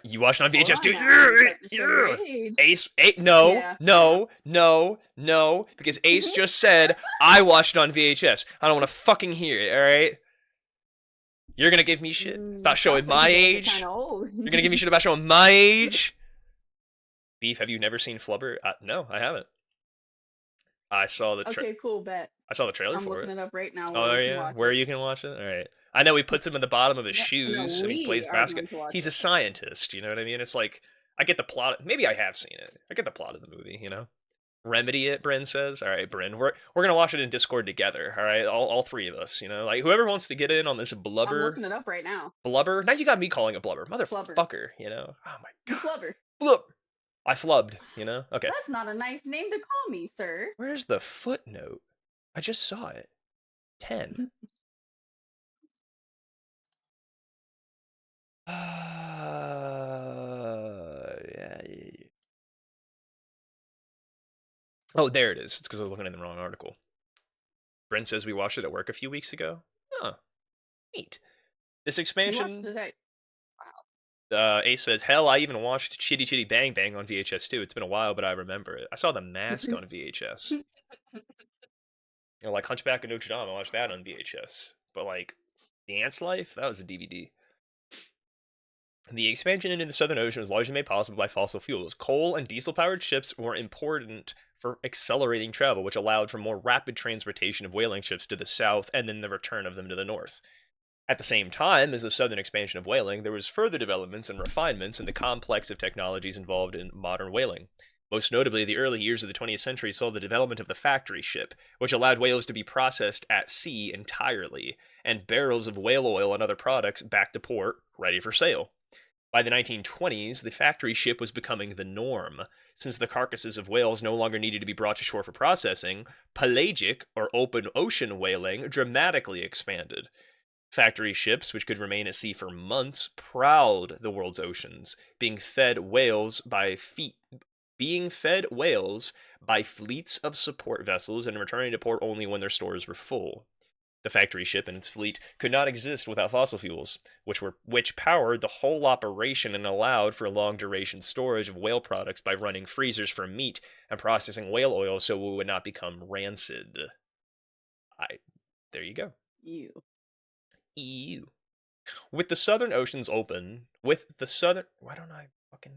you watched it on Hold VHS too. on now, you're Yeah, starting to show your yeah. age. Ace, no, Yeah, yeah. no, no, no, because Ace just said I watched it on VHS. I don't want to fucking hear it. All right, you're gonna give me shit about showing Sounds like my you guys are kind age. of old. You're gonna give me shit about showing my age. Beef, have you never seen Flubber? No, I haven't. I saw the Okay, cool. Bet. I saw the trailer I'm for looking it. it up right now where Oh we can yeah, watch where it. you can watch it. All right. I know he puts him in the bottom of his No, no, shoes and he we plays are basket. going to watch He's a it. scientist. You know what I mean? It's like I get the plot. Maybe I have seen it. I get the plot of the movie. You know. Remedy it, Bryn says. All right, Bryn, we're gonna watch it in Discord together. All right, all three of us. You know, like whoever wants to get in on this I'm looking it up right now. blubber. Now you got me calling it blubber, Flubber. motherfucker. You know. Oh my god, Flubber. flub. I flubbed. You know. Okay. That's not a nice name to call me, sir. Where's the footnote? I just saw it. 10. Yeah. Oh, there it is. It's because I was looking at the wrong article. Brent says we watched it at work a few weeks ago. Oh, neat. This You watched it expansion. today. Ace says, hell, I even watched Chitty Chitty Bang Bang on VHS too. It's been a while, but I remember it. I saw The Mask on VHS. You know, like Hunchback of Notre Dame, I watched that on VHS. But like The Ant's Life, that was a DVD. The expansion into the Southern Ocean was largely made possible by fossil fuels. Coal and diesel-powered ships were important for accelerating travel, which allowed for more rapid transportation of whaling ships to the south and then the return of them to the north. At the same time as the southern expansion of whaling, there was further developments and refinements in the complex of technologies involved in modern whaling. Most notably, the early years of the 20th century saw the development of the factory ship, which allowed whales to be processed at sea entirely, and barrels of whale oil and other products back to port, ready for sale. By the 1920s, the factory ship was becoming the norm. Since the carcasses of whales no longer needed to be brought to shore for processing, pelagic, or open ocean whaling, dramatically expanded. Factory ships, which could remain at sea for months, prowled the world's oceans, being fed whales by fleets of support vessels and returning to port only when their stores were full. The factory ship and its fleet could not exist without fossil fuels, which powered the whole operation and allowed for long duration storage of whale products by running freezers for meat and processing whale oil so it would not become rancid. There you go. You. EU. With the southern oceans open, with the southern why don't I fucking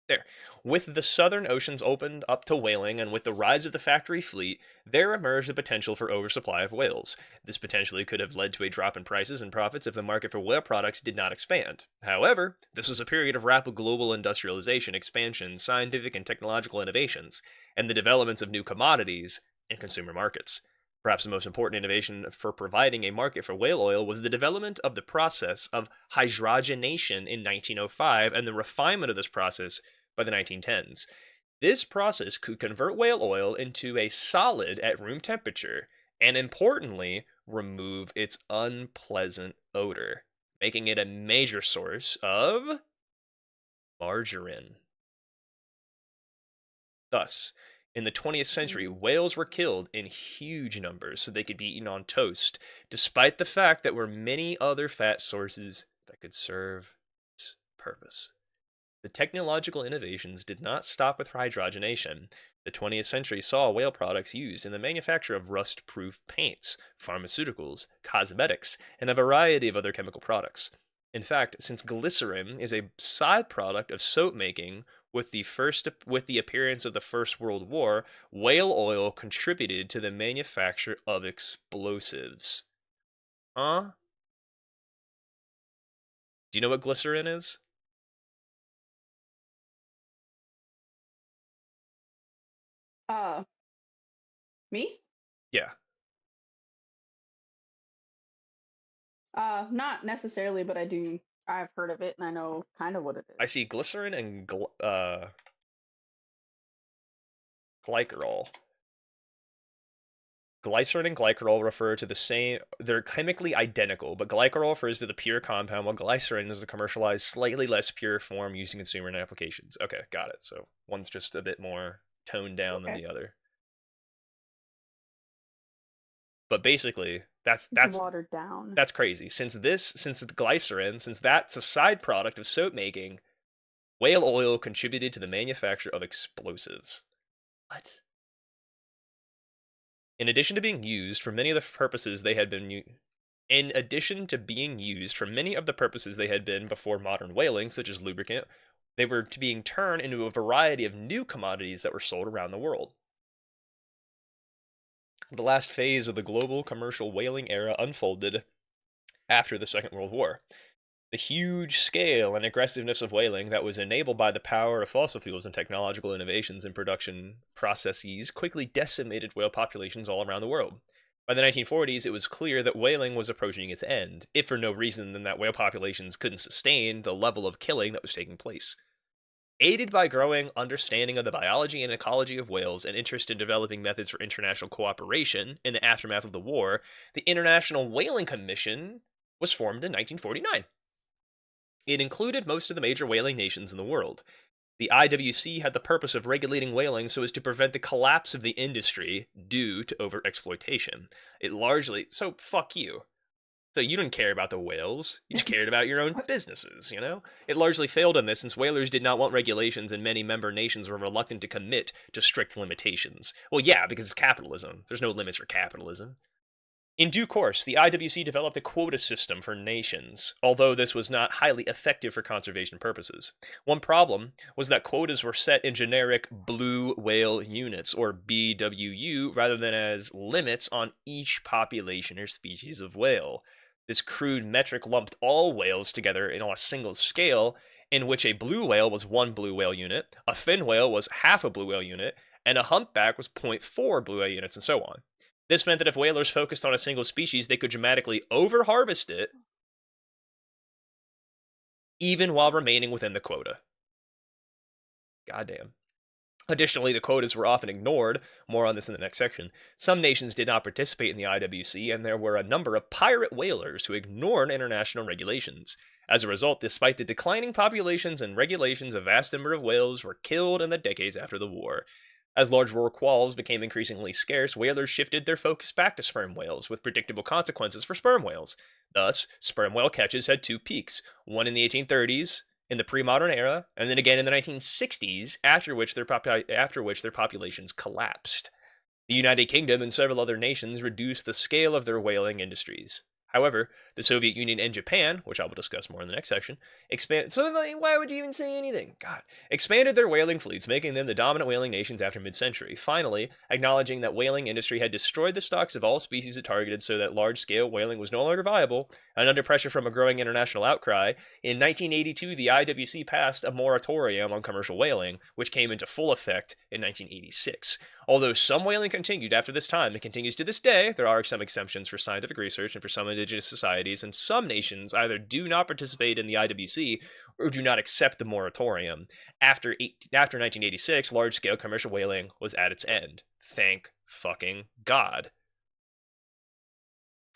there. With the southern oceans opened up to whaling and with the rise of the factory fleet, there emerged the potential for oversupply of whales. This potentially could have led to a drop in prices and profits if the market for whale products did not expand. However, this was a period of rapid global industrialization, expansion, scientific and technological innovations, and the developments of new commodities in consumer markets. Perhaps the most important innovation for providing a market for whale oil was the development of the process of hydrogenation in 1905 and the refinement of this process by the 1910s. This process could convert whale oil into a solid at room temperature and, importantly, remove its unpleasant odor, making it a major source of margarine. Thus, in the 20th century, whales were killed in huge numbers so they could be eaten on toast, despite the fact that there were many other fat sources that could serve this purpose. The technological innovations did not stop with hydrogenation. The 20th century saw whale products used in the manufacture of rust proof paints, pharmaceuticals, cosmetics, and a variety of other chemical products. In fact, since glycerin is a side product of soap making, with the appearance of the First World War, whale oil contributed to the manufacture of explosives. Huh? Do you know what glycerin is? Uh, Me? Yeah. Not necessarily, but I've heard of it and I know kind of what it I is. see glycerin and glycerol. Glycerin and glycerol refer to the same, they're chemically identical, but glycerol refers to the pure compound, while glycerin is the commercialized, slightly less pure form used in consumer and applications. Okay, got it. So one's just a bit more toned down than Okay. the other. But basically, that's It's that's watered down. that's crazy. Since the glycerin, since that's a side product of soap making, whale oil contributed to the manufacture of explosives. What? In addition to being used for many of the purposes they had been in addition to being used for many of the purposes they had been before modern whaling, such as lubricant, they were to being turned into a variety of new commodities that were sold around the world. The last phase of the global commercial whaling era unfolded after the Second World War. The huge scale and aggressiveness of whaling that was enabled by the power of fossil fuels and technological innovations in production processes quickly decimated whale populations all around the world. By the 1940s, it was clear that whaling was approaching its end, if for no reason than that whale populations couldn't sustain the level of killing that was taking place. Aided by growing understanding of the biology and ecology of whales and interest in developing methods for international cooperation in the aftermath of the war, the International Whaling Commission was formed in 1949. It included most of the major whaling nations in the world. The IWC had the purpose of regulating whaling so as to prevent the collapse of the industry due to overexploitation. It largely, so fuck you. So you didn't care about the whales, you just cared about your own businesses, you know? It largely failed on this since whalers did not want regulations and many member nations were reluctant to commit to strict limitations. Well, yeah, because it's capitalism. There's no limits for capitalism. In due course, the IWC developed a quota system for nations, although this was not highly effective for conservation purposes. One problem was that quotas were set in generic blue whale units, or BWU, rather than as limits on each population or species of whale. This crude metric lumped all whales together in a single scale, in which a blue whale was one blue whale unit, a fin whale was half a blue whale unit, and a humpback was zero point 0.4 blue whale units, and so on. This meant that if whalers focused on a single species, they could dramatically overharvest it, even while remaining within the quota. Goddamn. Additionally, the quotas were often ignored. More on this in the next section. Some nations did not participate in the IWC, and there were a number of pirate whalers who ignored international regulations. As a result, despite the declining populations and regulations, a vast number of whales were killed in the decades after the war. As large rorquals became increasingly scarce, whalers shifted their focus back to sperm whales, with predictable consequences for sperm whales. Thus, sperm whale catches had two peaks, one in the 1830s, in the pre-modern era, and then again in the 1960s, after which their populations collapsed. The United Kingdom and several other nations reduced the scale of their whaling industries. However, the Soviet Union and Japan, which I will discuss more in the next section, why would you even say anything? God, expanded their whaling fleets, making them the dominant whaling nations after mid-century. Finally, acknowledging that whaling industry had destroyed the stocks of all species it targeted, so that large-scale whaling was no longer viable, and under pressure from a growing international outcry, in 1982 the IWC passed a moratorium on commercial whaling, which came into full effect in 1986. Although some whaling continued after this time and continues to this day, there are some exemptions for scientific research and for some indigenous societies, and some nations either do not participate in the IWC or do not accept the moratorium. After 1986, large-scale commercial whaling was at its end. Thank fucking God.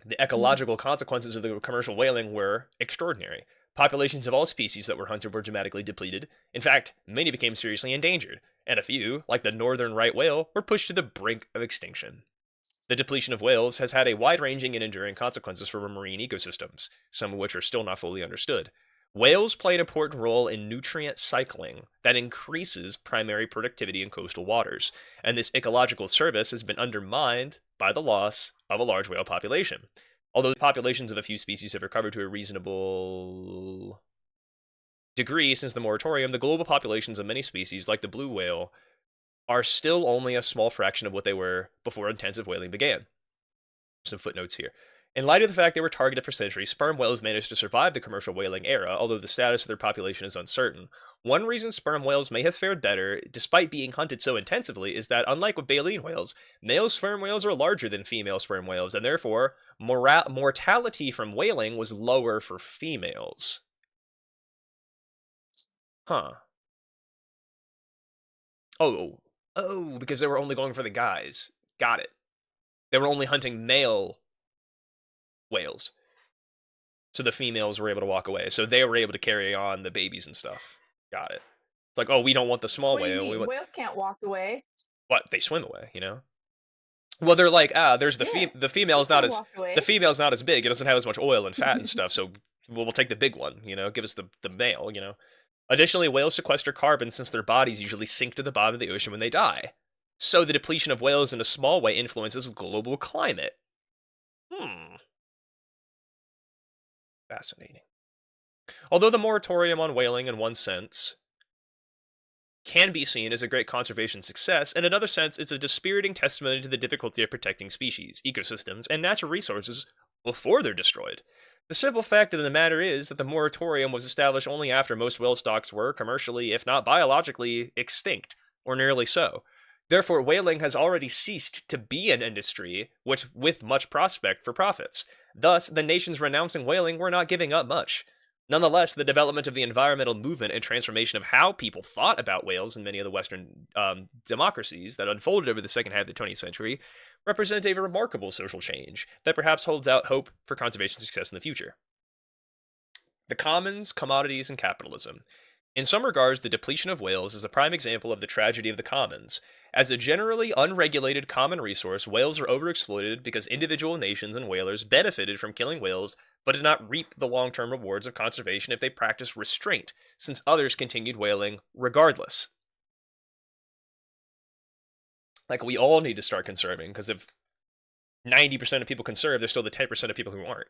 The ecological consequences of the commercial whaling were extraordinary. Populations of all species that were hunted were dramatically depleted. In fact, many became seriously endangered, and a few, like the northern right whale, were pushed to the brink of extinction. The depletion of whales has had a wide-ranging and enduring consequences for marine ecosystems, some of which are still not fully understood. Whales play an important role in nutrient cycling that increases primary productivity in coastal waters, and this ecological service has been undermined by the loss of a large whale population. Although the populations of a few species have recovered to a reasonable degree since the moratorium, the global populations of many species, like the blue whale, are still only a small fraction of what they were before intensive whaling began. Some footnotes here. In light of the fact they were targeted for centuries, sperm whales managed to survive the commercial whaling era, although the status of their population is uncertain. One reason sperm whales may have fared better, despite being hunted so intensively, is that, unlike with baleen whales, male sperm whales are larger than female sperm whales, and therefore, mortality from whaling was lower for females. Huh. Oh. Oh, because they were only going for the guys. Got it. They were only hunting male whales. So the females were able to walk away. So they were able to carry on the babies and stuff. Got it. It's like, oh, we don't want the small What do you whale. We mean? want Whales can't walk away. what? They swim away, you know? Well, they're like, there's Yeah, the they female's could not have as walked away. big. It doesn't have as much oil and fat and stuff. So we'll take the big one, you know, give us the male, you know. Additionally, whales sequester carbon since their bodies usually sink to the bottom of the ocean when they die. So the depletion of whales in a small way influences global climate. Fascinating. Although the moratorium on whaling, in one sense, can be seen as a great conservation success, in another sense, it's a dispiriting testimony to the difficulty of protecting species, ecosystems, and natural resources before they're destroyed. The simple fact of the matter is that the moratorium was established only after most whale stocks were, commercially, if not biologically, extinct, or nearly so. Therefore, whaling has already ceased to be an industry with much prospect for profits. Thus, the nations renouncing whaling were not giving up much. Nonetheless, the development of the environmental movement and transformation of how people thought about whales in many of the Western democracies that unfolded over the second half of the 20th century represent a remarkable social change that perhaps holds out hope for conservation success in the future. The commons, commodities, and capitalism. In some regards, the depletion of whales is a prime example of the tragedy of the commons. As a generally unregulated common resource, whales are overexploited because individual nations and whalers benefited from killing whales but did not reap the long term rewards of conservation if they practiced restraint, since others continued whaling regardless. Like, we all need to start conserving, because if 90% of people conserve, there's still the 10% of people who aren't.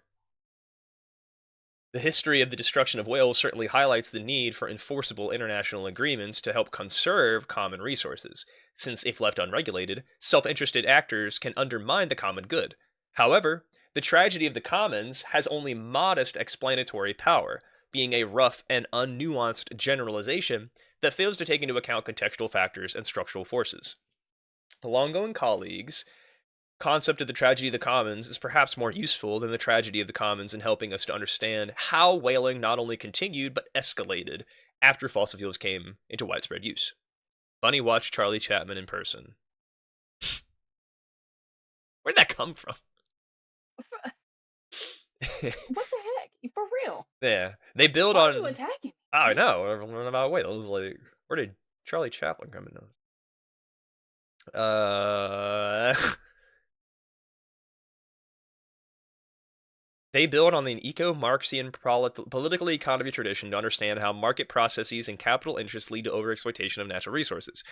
The history of the destruction of whales certainly highlights the need for enforceable international agreements to help conserve common resources, since if left unregulated, self-interested actors can undermine the common good. However, the tragedy of the commons has only modest explanatory power, being a rough and unnuanced generalization that fails to take into account contextual factors and structural forces. The long-going colleagues concept of the tragedy of the commons is perhaps more useful than the tragedy of the commons in helping us to understand how whaling not only continued but escalated after fossil fuels came into widespread use. Bunny watched Charlie Chapman in person. Where'd that come from? What the heck? For real? Yeah, they build Why are you on. attacking Oh, I me? know. I learned about whales. Like, where did Charlie Chaplin come in? They build on the eco-Marxian political economy tradition to understand how market processes and capital interests lead to overexploitation of natural resources.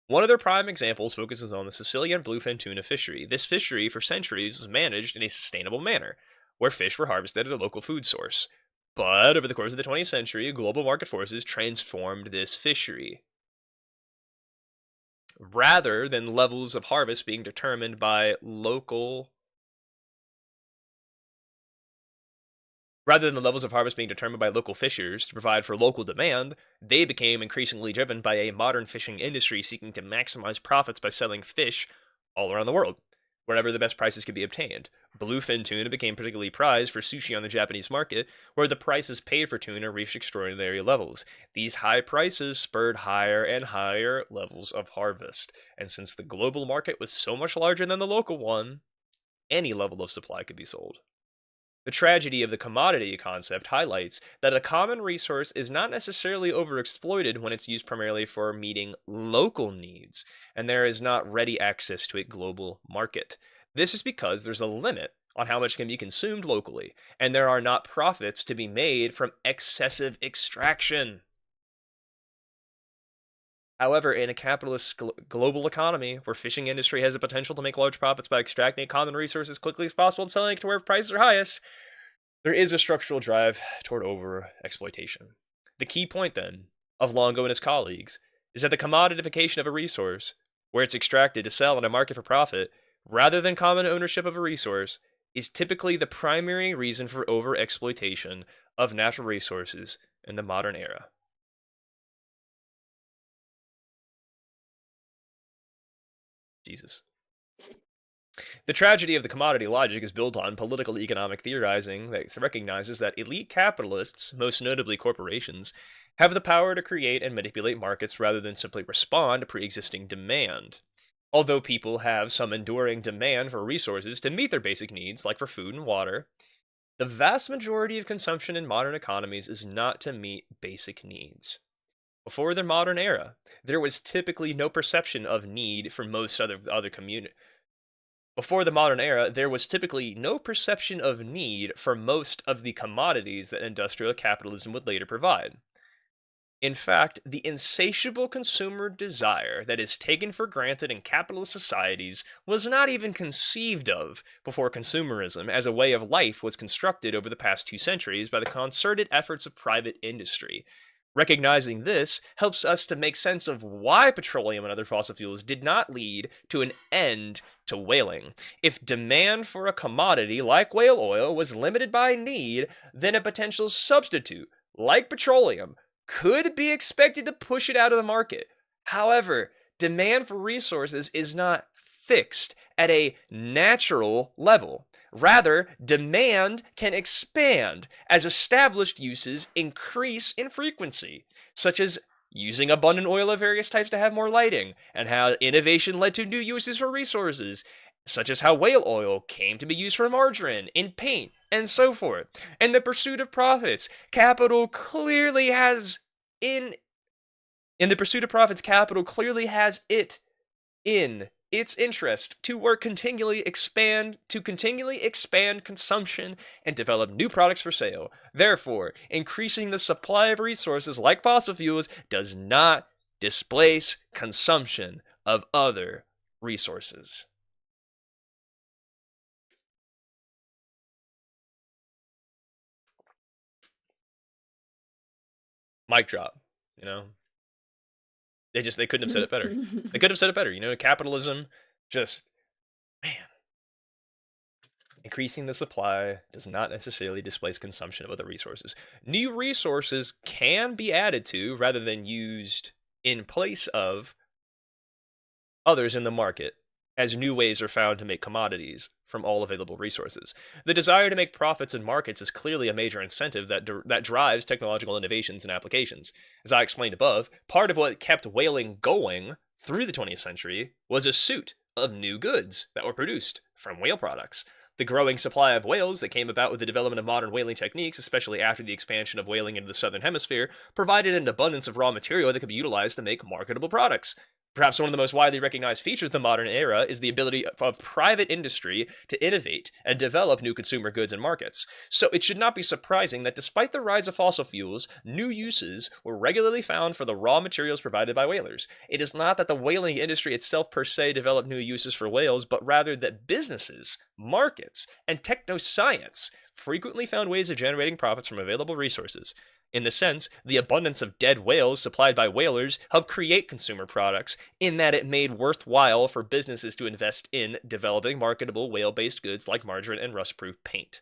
One of their prime examples focuses on the Sicilian bluefin tuna fishery. This fishery, for centuries, was managed in a sustainable manner, where fish were harvested at a local food source. But over the course of the 20th century, global market forces transformed this fishery. Rather than levels of harvest being determined by local Rather than the levels of harvest being determined by local fishers to provide for local demand, they became increasingly driven by a modern fishing industry seeking to maximize profits by selling fish all around the world, wherever the best prices could be obtained. Bluefin tuna became particularly prized for sushi on the Japanese market, where the prices paid for tuna reached extraordinary levels. These high prices spurred higher and higher levels of harvest, and since the global market was so much larger than the local one, any level of supply could be sold. The tragedy of the commodity concept highlights that a common resource is not necessarily overexploited when it's used primarily for meeting local needs, and there is not ready access to a global market. This is because there's a limit on how much can be consumed locally, and there are not profits to be made from excessive extraction. However, in a capitalist global economy where fishing industry has the potential to make large profits by extracting common resources as quickly as possible and selling it to where prices are highest, there is a structural drive toward over exploitation. The key point, then, of Longo and his colleagues is that the commodification of a resource, where it's extracted to sell in a market for profit, rather than common ownership of a resource, is typically the primary reason for over exploitation of natural resources in the modern era. Jesus. The tragedy of the commodity logic is built on political economic theorizing that recognizes that elite capitalists, most notably corporations, have the power to create and manipulate markets rather than simply respond to pre existing demand. Although people have some enduring demand for resources to meet their basic needs, like for food and water, the vast majority of consumption in modern economies is not to meet basic needs. Before the modern era, there was typically no perception of need for most other communities. Before the modern era, there was typically no perception of need for most of the commodities that industrial capitalism would later provide. In fact, the insatiable consumer desire that is taken for granted in capitalist societies was not even conceived of before consumerism as a way of life was constructed over the past 2 centuries by the concerted efforts of private industry. Recognizing this helps us to make sense of why petroleum and other fossil fuels did not lead to an end to whaling. If demand for a commodity like whale oil was limited by need, then a potential substitute, like petroleum, could be expected to push it out of the market. However, demand for resources is not fixed at a natural level. Rather, demand can expand as established uses increase in frequency, such as using abundant oil of various types to have more lighting, and how innovation led to new uses for resources, such as how whale oil came to be used for margarine, in paint, and so forth. And the pursuit of profits, capital clearly has in the pursuit of profits, capital clearly has it in its interest to continually expand consumption and develop new products for sale. Therefore, increasing the supply of resources like fossil fuels does not displace consumption of other resources. Mic drop, you know? They couldn't have said it better. They could have said it better, capitalism just, man, increasing the supply does not necessarily displace consumption of other resources. New resources can be added to rather than used in place of others in the market, as new ways are found to make commodities from all available resources. The desire to make profits in markets is clearly a major incentive that drives technological innovations and applications. As I explained above, part of what kept whaling going through the 20th century was a suit of new goods that were produced from whale products. The growing supply of whales that came about with the development of modern whaling techniques, especially after the expansion of whaling into the southern hemisphere, provided an abundance of raw material that could be utilized to make marketable products. Perhaps one of the most widely recognized features of the modern era is the ability of private industry to innovate and develop new consumer goods and markets. So it should not be surprising that despite the rise of fossil fuels, new uses were regularly found for the raw materials provided by whalers. It is not that the whaling industry itself per se developed new uses for whales, but rather that businesses, markets, and technoscience frequently found ways of generating profits from available resources. In this sense, the abundance of dead whales supplied by whalers helped create consumer products, in that it made worthwhile for businesses to invest in developing marketable whale-based goods like margarine and rust-proof paint.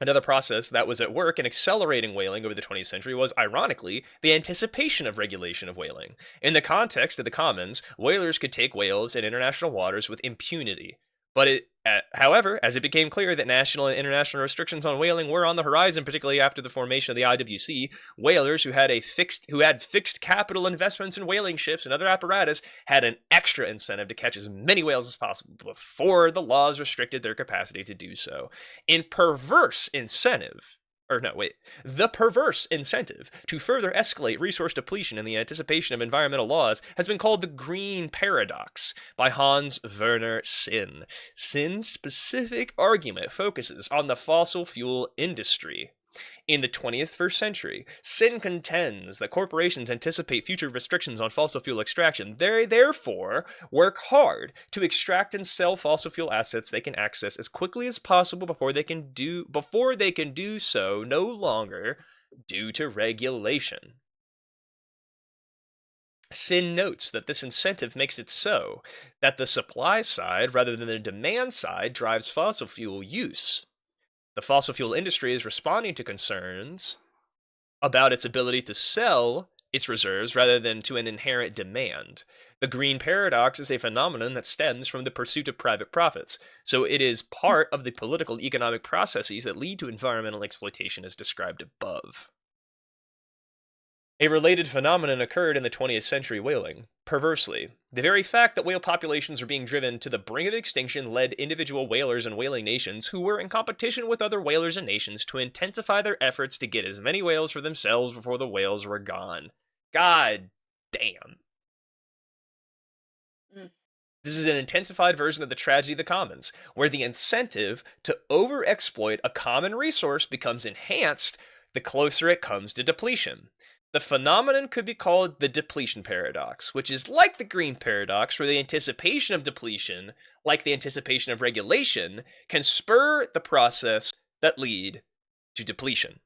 Another process that was at work in accelerating whaling over the 20th century was, ironically, the anticipation of regulation of whaling. In the context of the commons, whalers could take whales in international waters with impunity. However, as it became clear that national and international restrictions on whaling were on the horizon, particularly after the formation of the IWC, whalers who had fixed capital investments in whaling ships and other apparatus had an extra incentive to catch as many whales as possible before the laws restricted their capacity to do so. In perverse incentive, or no, wait, the perverse incentive to further escalate resource depletion in the anticipation of environmental laws has been called the green paradox by Hans Werner Sinn. Sinn's specific argument focuses on the fossil fuel industry. In the 21st century, Sinn contends that corporations anticipate future restrictions on fossil fuel extraction. They therefore work hard to extract and sell fossil fuel assets they can access as quickly as possible before they can do so no longer due to regulation. Sinn notes that this incentive makes it so that the supply side rather than the demand side drives fossil fuel use. The fossil fuel industry is responding to concerns about its ability to sell its reserves rather than to an inherent demand. The green paradox is a phenomenon that stems from the pursuit of private profits, so it is part of the political economic processes that lead to environmental exploitation as described above. A related phenomenon occurred in the 20th century whaling. Perversely, the very fact that whale populations were being driven to the brink of extinction led individual whalers and whaling nations who were in competition with other whalers and nations to intensify their efforts to get as many whales for themselves before the whales were gone. God damn. Mm. This is an intensified version of the tragedy of the commons, where the incentive to overexploit a common resource becomes enhanced the closer it comes to depletion. The phenomenon could be called the depletion paradox, which is like the green paradox, where the anticipation of depletion, like the anticipation of regulation, can spur the process that lead to depletion.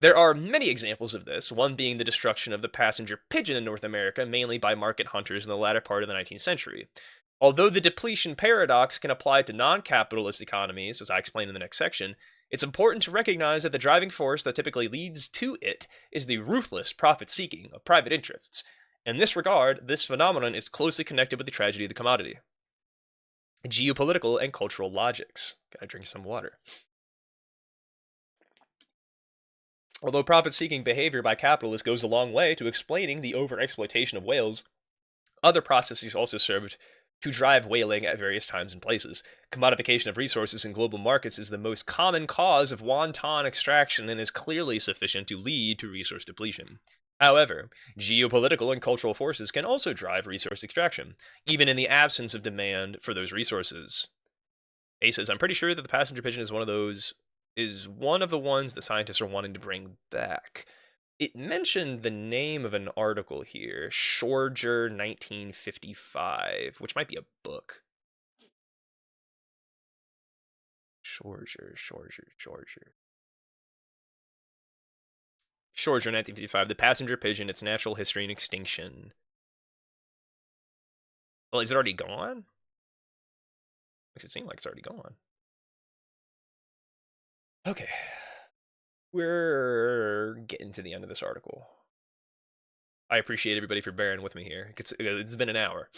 There are many examples of this, one being the destruction of the passenger pigeon in North America, mainly by market hunters in the latter part of the 19th century. Although the depletion paradox can apply to non-capitalist economies, as I explain in the next section, it's important to recognize that the driving force that typically leads to it is the ruthless profit-seeking of private interests. In this regard, this phenomenon is closely connected with the tragedy of the commodity. Geopolitical and cultural logics. Gotta drink some water. Although profit-seeking behavior by capitalists goes a long way to explaining the overexploitation of whales, other processes also served to drive whaling at various times and places. Commodification of resources in global markets is the most common cause of wanton extraction and is clearly sufficient to lead to resource depletion. However, geopolitical and cultural forces can also drive resource extraction, even in the absence of demand for those resources. A says, I'm pretty sure that the passenger pigeon is one of the ones that scientists are wanting to bring back. It mentioned the name of an article here, Shorger 1955, which might be a book. Shorger. Shorger 1955, The Passenger Pigeon, Its Natural History and Extinction. Well, is it already gone? Makes it seem like it's already gone. Okay. We're getting to the end of this article. I appreciate everybody for bearing with me here. It's been an hour.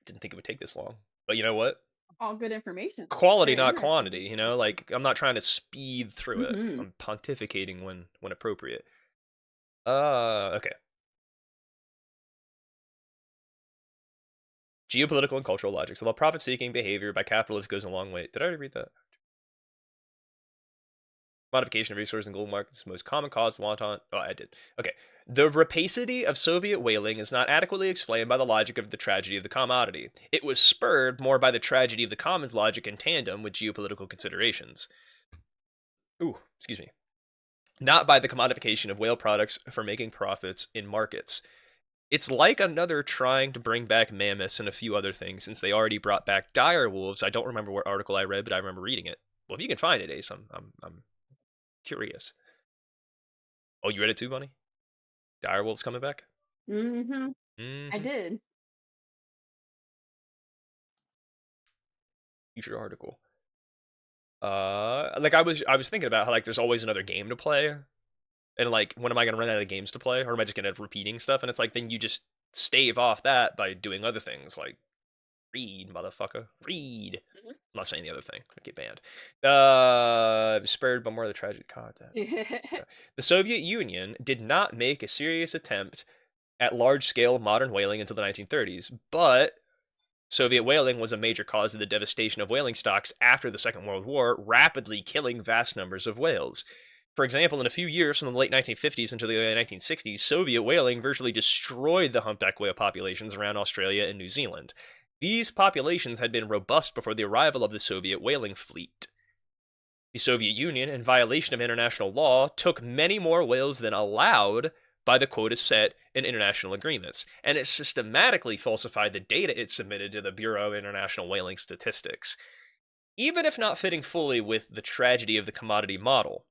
Didn't think it would take this long. But you know what? All good information. Quality, Very not interesting. quantity. Like I'm not trying to speed through it. Hmm. I'm pontificating when appropriate. Okay. Geopolitical and cultural logics. Although profit-seeking behavior by capitalists goes a long way. Did I already read that? Modification of resources in global markets is the most common cause of wanton. Oh, I did. Okay. The rapacity of Soviet whaling is not adequately explained by the logic of the tragedy of the commodity. It was spurred more by the tragedy of the commons logic in tandem with geopolitical considerations. Ooh, excuse me. Not by the commodification of whale products for making profits in markets. It's like another trying to bring back mammoths and a few other things, since they already brought back dire wolves. I don't remember what article I read, but I remember reading it. Well, if you can find it, Ace, I'm curious. Oh, you read it too, Bunny? Direwolf's coming back? Hmm. I Mm-hmm. did. Future article. Like I was thinking about how like there's always another game to play, and like when am I gonna run out of games to play, or am I just gonna end up repeating stuff? And it's like then you just stave off that by doing other things like read, motherfucker, read. I'm not saying the other thing. I get banned. Spurred by more of the tragic content. Hmm. The Soviet Union did not make a serious attempt at large-scale modern whaling until the 1930s, but Soviet whaling was a major cause of the devastation of whaling stocks after the Second World War, rapidly killing vast numbers of whales. For example, in a few years from the late 1950s into the early 1960s, Soviet whaling virtually destroyed the humpback whale populations around Australia and New Zealand. These populations had been robust before the arrival of the Soviet whaling fleet. The Soviet Union, in violation of international law, took many more whales than allowed by the quota set in international agreements, and it systematically falsified the data it submitted to the Bureau of International Whaling Statistics, even if not fitting fully with the tragedy of the commodity model.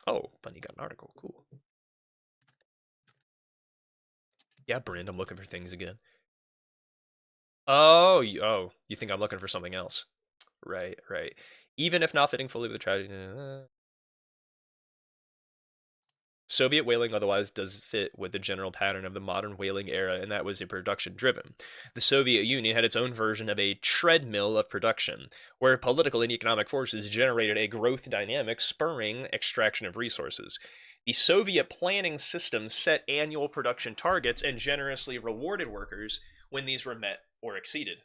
Oh, Bunny got an article. Cool. Yeah, Brand, I'm looking for things again. You think I'm looking for something else? Right, right. Even if not fitting fully with the tragedy. Soviet whaling otherwise does fit with the general pattern of the modern whaling era, and that was a production driven. The Soviet Union had its own version of a treadmill of production, where political and economic forces generated a growth dynamic spurring extraction of resources. The Soviet planning system set annual production targets and generously rewarded workers when these were met or exceeded.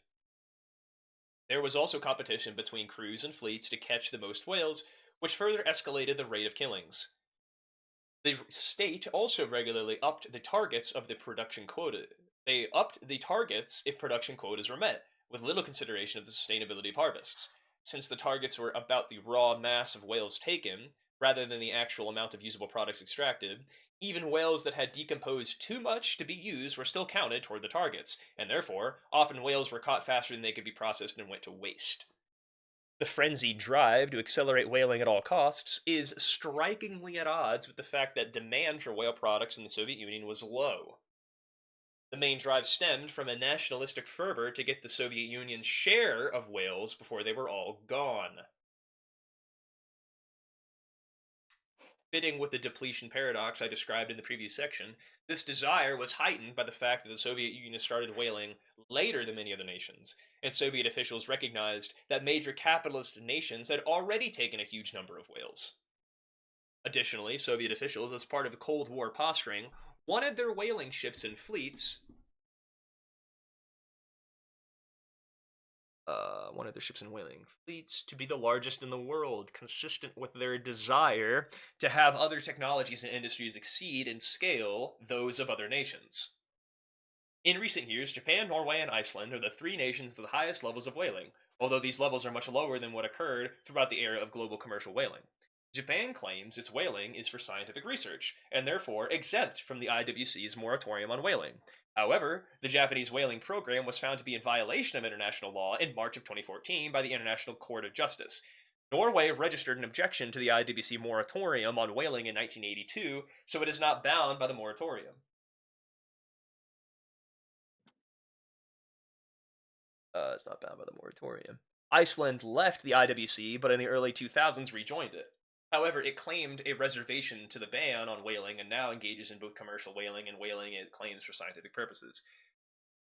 There was also competition between crews and fleets to catch the most whales, which further escalated the rate of killings. The state also regularly upped the targets of the production quota. They upped the targets if production quotas were met, with little consideration of the sustainability of harvests. Since the targets were about the raw mass of whales taken, rather than the actual amount of usable products extracted, even whales that had decomposed too much to be used were still counted toward the targets, and therefore, often whales were caught faster than they could be processed and went to waste. The frenzied drive to accelerate whaling at all costs is strikingly at odds with the fact that demand for whale products in the Soviet Union was low. The main drive stemmed from a nationalistic fervor to get the Soviet Union's share of whales before they were all gone. Fitting with the depletion paradox I described in the previous section, this desire was heightened by the fact that the Soviet Union started whaling later than many other nations, and Soviet officials recognized that major capitalist nations had already taken a huge number of whales. Additionally, Soviet officials, as part of the Cold War posturing, wanted their whaling ships and fleets one of their ships and whaling fleets to be the largest in the world, consistent with their desire to have other technologies and industries exceed in scale those of other nations. In recent years, Japan, Norway, and Iceland are the three nations with the highest levels of whaling, although these levels are much lower than what occurred throughout the era of global commercial whaling. Japan claims its whaling is for scientific research, and therefore exempt from the IWC's moratorium on whaling. However, the Japanese whaling program was found to be in violation of international law in March of 2014 by the International Court of Justice. Norway registered an objection to the IWC moratorium on whaling in 1982, so it is not bound by the moratorium. It's not bound by the moratorium. Iceland left the IWC, but in the early 2000s rejoined it. However, it claimed a reservation to the ban on whaling and now engages in both commercial whaling and whaling it claims for scientific purposes.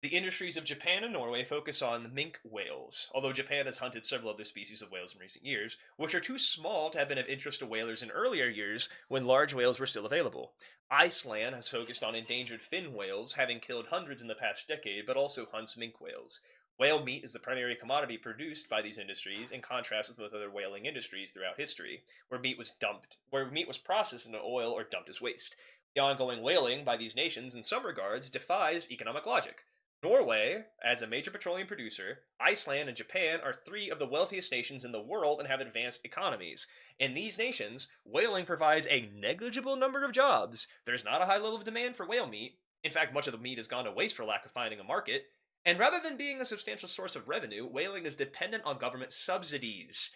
The industries of Japan and Norway focus on minke whales, although Japan has hunted several other species of whales in recent years, which are too small to have been of interest to whalers in earlier years when large whales were still available. Iceland has focused on endangered fin whales, having killed hundreds in the past decade, but also hunts minke whales. Whale meat is the primary commodity produced by these industries, in contrast with most other whaling industries throughout history, where meat was processed into oil or dumped as waste. The ongoing whaling by these nations, in some regards, defies economic logic. Norway, as a major petroleum producer, Iceland and Japan are three of the wealthiest nations in the world and have advanced economies. In these nations, whaling provides a negligible number of jobs. There's not a high level of demand for whale meat. In fact, much of the meat has gone to waste for lack of finding a market. And rather than being a substantial source of revenue, whaling is dependent on government subsidies.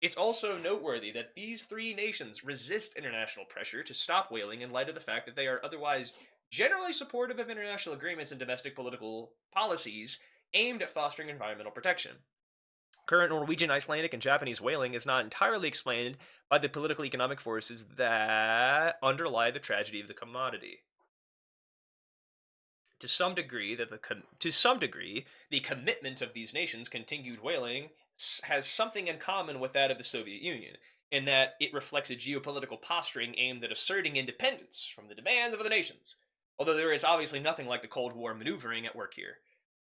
It's also noteworthy that these three nations resist international pressure to stop whaling in light of the fact that they are otherwise generally supportive of international agreements and domestic political policies aimed at fostering environmental protection. Current Norwegian, Icelandic, and Japanese whaling is not entirely explained by the political economic forces that underlie the tragedy of the commodity. To some degree, the commitment of these nations continued whaling has something in common with that of the Soviet Union, in that it reflects a geopolitical posturing aimed at asserting independence from the demands of other nations. although there is obviously nothing like the Cold War maneuvering at work here.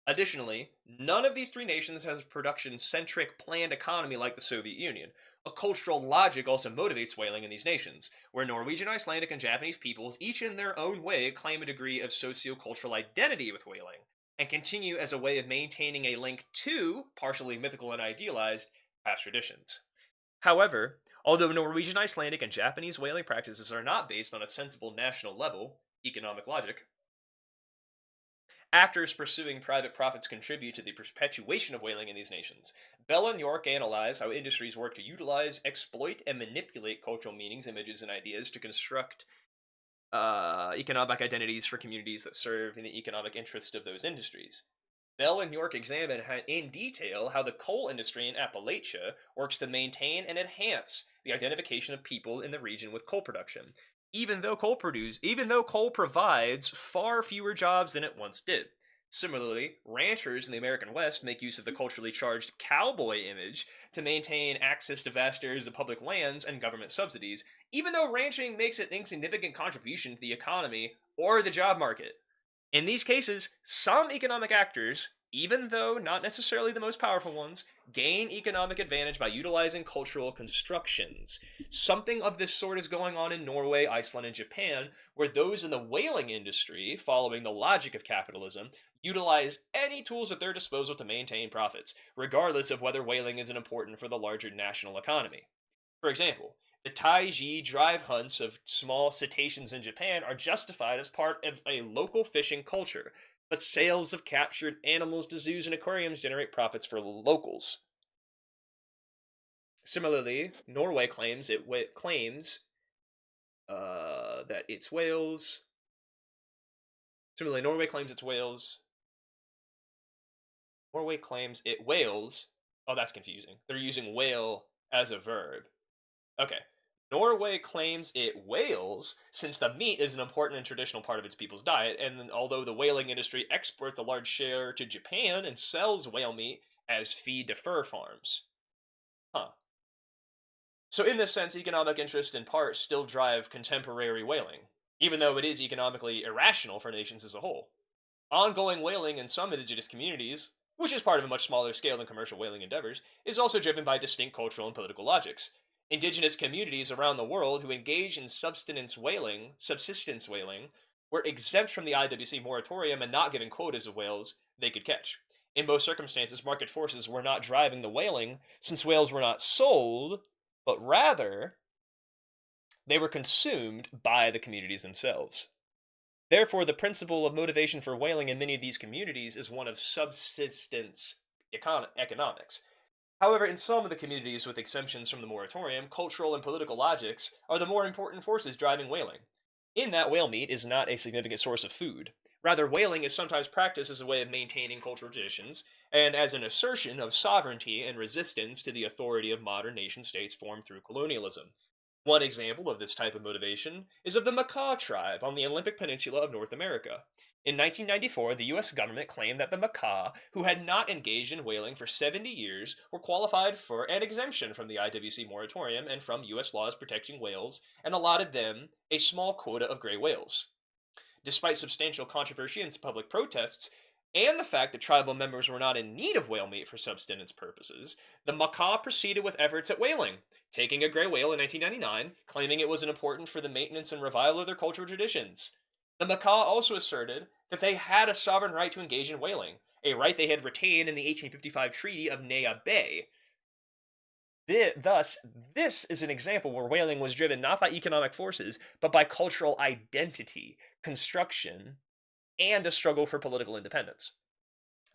Additionally, none of these three nations has a production centric planned economy like the Soviet Union. A cultural logic also motivates whaling in these nations, where Norwegian, Icelandic, and Japanese peoples, each in their own way, claim a degree of socio-cultural identity with whaling, and continue as a way of maintaining a link to, partially mythical and idealized, past traditions. However, although Norwegian, Icelandic, and Japanese whaling practices are not based on a sensible national level, economic logic, actors pursuing private profits contribute to the perpetuation of whaling in these nations. Bell and York analyze how industries work to utilize, exploit, and manipulate cultural meanings, images, and ideas to construct economic identities for communities that serve in the economic interest of those industries. Bell and York examine in detail how the coal industry in Appalachia works to maintain and enhance the identification of people in the region with coal production, even though coal provides far fewer jobs than it once did. Similarly, ranchers in the American West make use of the culturally charged cowboy image to maintain access to vast areas of public lands and government subsidies, even though ranching makes an insignificant contribution to the economy or the job market. In these cases, some economic actors, even though not necessarily the most powerful ones, gain economic advantage by utilizing cultural constructions. Something of this sort is going on in Norway, Iceland, and Japan, where those in the whaling industry, following the logic of capitalism, utilize any tools at their disposal to maintain profits, regardless of whether whaling is important for the larger national economy. For example, the Taiji drive hunts of small cetaceans in Japan are justified as part of a local fishing culture, but sales of captured animals to zoos and aquariums generate profits for locals. Similarly, Norway claims that its whales. Similarly, Norway claims its whales. Norway claims it whales. Oh, that's confusing. They're using whale as a verb. Okay. Norway claims it whales since the meat is an important and traditional part of its people's diet, and although the whaling industry exports a large share to Japan and sells whale meat as feed to fur farms. Huh. So, in this sense, economic interest in part still drive contemporary whaling, even though it is economically irrational for nations as a whole. Ongoing whaling in some indigenous communities, which is part of a much smaller scale than commercial whaling endeavors, is also driven by distinct cultural and political logics. Indigenous communities around the world who engage in subsistence whaling, were exempt from the IWC moratorium and not given quotas of whales they could catch. In most circumstances, market forces were not driving the whaling, since whales were not sold, but rather they were consumed by the communities themselves. Therefore, the principle of motivation for whaling in many of these communities is one of subsistence economics. However, in some of the communities with exemptions from the moratorium, cultural and political logics are the more important forces driving whaling. In that, whale meat is not a significant source of food. Rather, whaling is sometimes practiced as a way of maintaining cultural traditions and as an assertion of sovereignty and resistance to the authority of modern nation states formed through colonialism. One example of this type of motivation is of the Makah tribe on the Olympic Peninsula of North America. In 1994, the US government claimed that the Makah, who had not engaged in whaling for 70 years, were qualified for an exemption from the IWC moratorium and from US laws protecting whales, and allotted them a small quota of gray whales. Despite substantial controversy and public protests, and the fact that tribal members were not in need of whale meat for subsistence purposes, the Makah proceeded with efforts at whaling, taking a gray whale in 1999, claiming it was important for the maintenance and revival of their cultural traditions. The Makah also asserted that they had a sovereign right to engage in whaling, a right they had retained in the 1855 Treaty of Nea Bay. Thus, this is an example where whaling was driven not by economic forces, but by cultural identity, construction, and a struggle for political independence.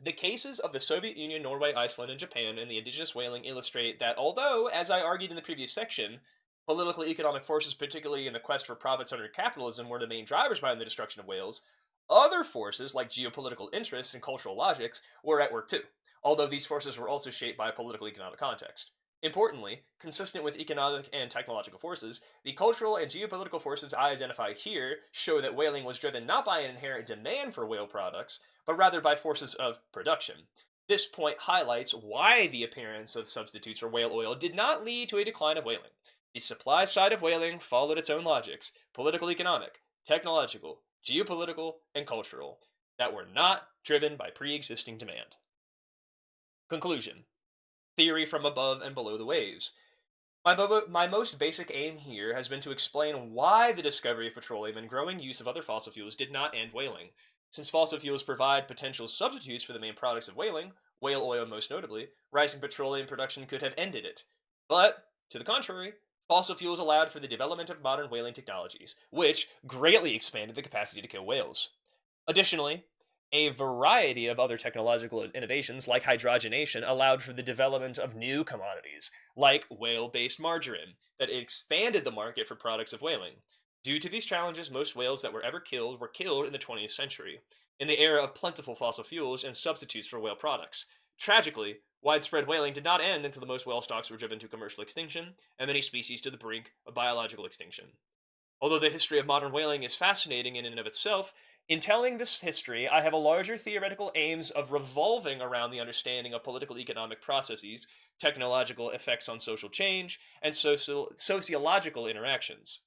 The cases of the Soviet Union, Norway, Iceland, and Japan and the indigenous whaling illustrate that although, as I argued in the previous section, political economic forces, particularly in the quest for profits under capitalism, were the main drivers behind the destruction of whales, other forces like geopolitical interests and cultural logics were at work too, although these forces were also shaped by a political economic context. Importantly, consistent with economic and technological forces, the cultural and geopolitical forces I identify here show that whaling was driven not by an inherent demand for whale products, but rather by forces of production. This point highlights why the appearance of substitutes for whale oil did not lead to a decline of whaling. The supply side of whaling followed its own logics: political, economic, technological, geopolitical, and cultural, that were not driven by pre existing demand. Conclusion: theory from above and below the waves. My most basic aim here has been to explain why the discovery of petroleum and growing use of other fossil fuels did not end whaling. Since fossil fuels provide potential substitutes for the main products of whaling, whale oil most notably, rising petroleum production could have ended it. But, to the contrary, fossil fuels allowed for the development of modern whaling technologies, which greatly expanded the capacity to kill whales. Additionally, a variety of other technological innovations, like hydrogenation, allowed for the development of new commodities, like whale based margarine, that expanded the market for products of whaling. Due to these challenges, most whales that were killed in the 20th century, in the era of plentiful fossil fuels and substitutes for whale products. Tragically, widespread whaling did not end until the most whale stocks were driven to commercial extinction, and many species to the brink of biological extinction. Although the history of modern whaling is fascinating in and of itself, in telling this history, I have a larger theoretical aims of revolving around the understanding of political economic processes, technological effects on social change, and sociological interactions.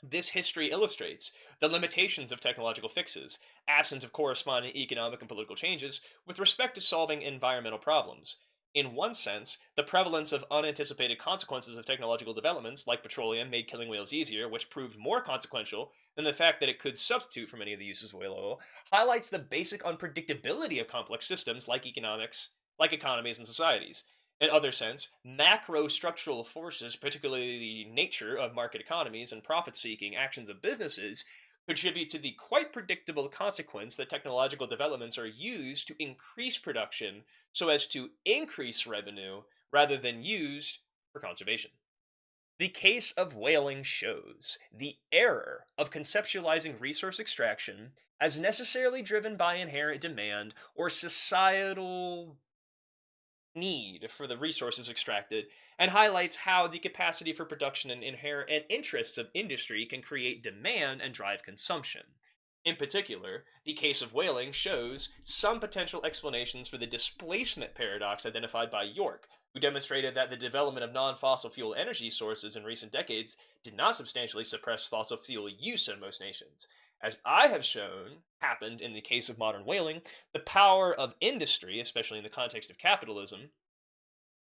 This history illustrates the limitations of technological fixes, absent of corresponding economic and political changes, with respect to solving environmental problems. In one sense, the prevalence of unanticipated consequences of technological developments, like petroleum, made killing whales easier, which proved more consequential than the fact that it could substitute for many of the uses of whale oil, highlights the basic unpredictability of complex systems like economies and societies. In other sense, macro structural forces, particularly the nature of market economies and profit seeking actions of businesses, contribute to the quite predictable consequence that technological developments are used to increase production so as to increase revenue rather than used for conservation. The case of whaling shows the error of conceptualizing resource extraction as necessarily driven by inherent demand or societal need for the resources extracted, and highlights how the capacity for production and inherent and interests of industry can create demand and drive consumption. In particular, the case of whaling shows some potential explanations for the displacement paradox identified by York, who demonstrated that the development of non fossil fuel energy sources in recent decades did not substantially suppress fossil fuel use in most nations. As I have shown happened in the case of modern whaling, the power of industry, especially in the context of capitalism,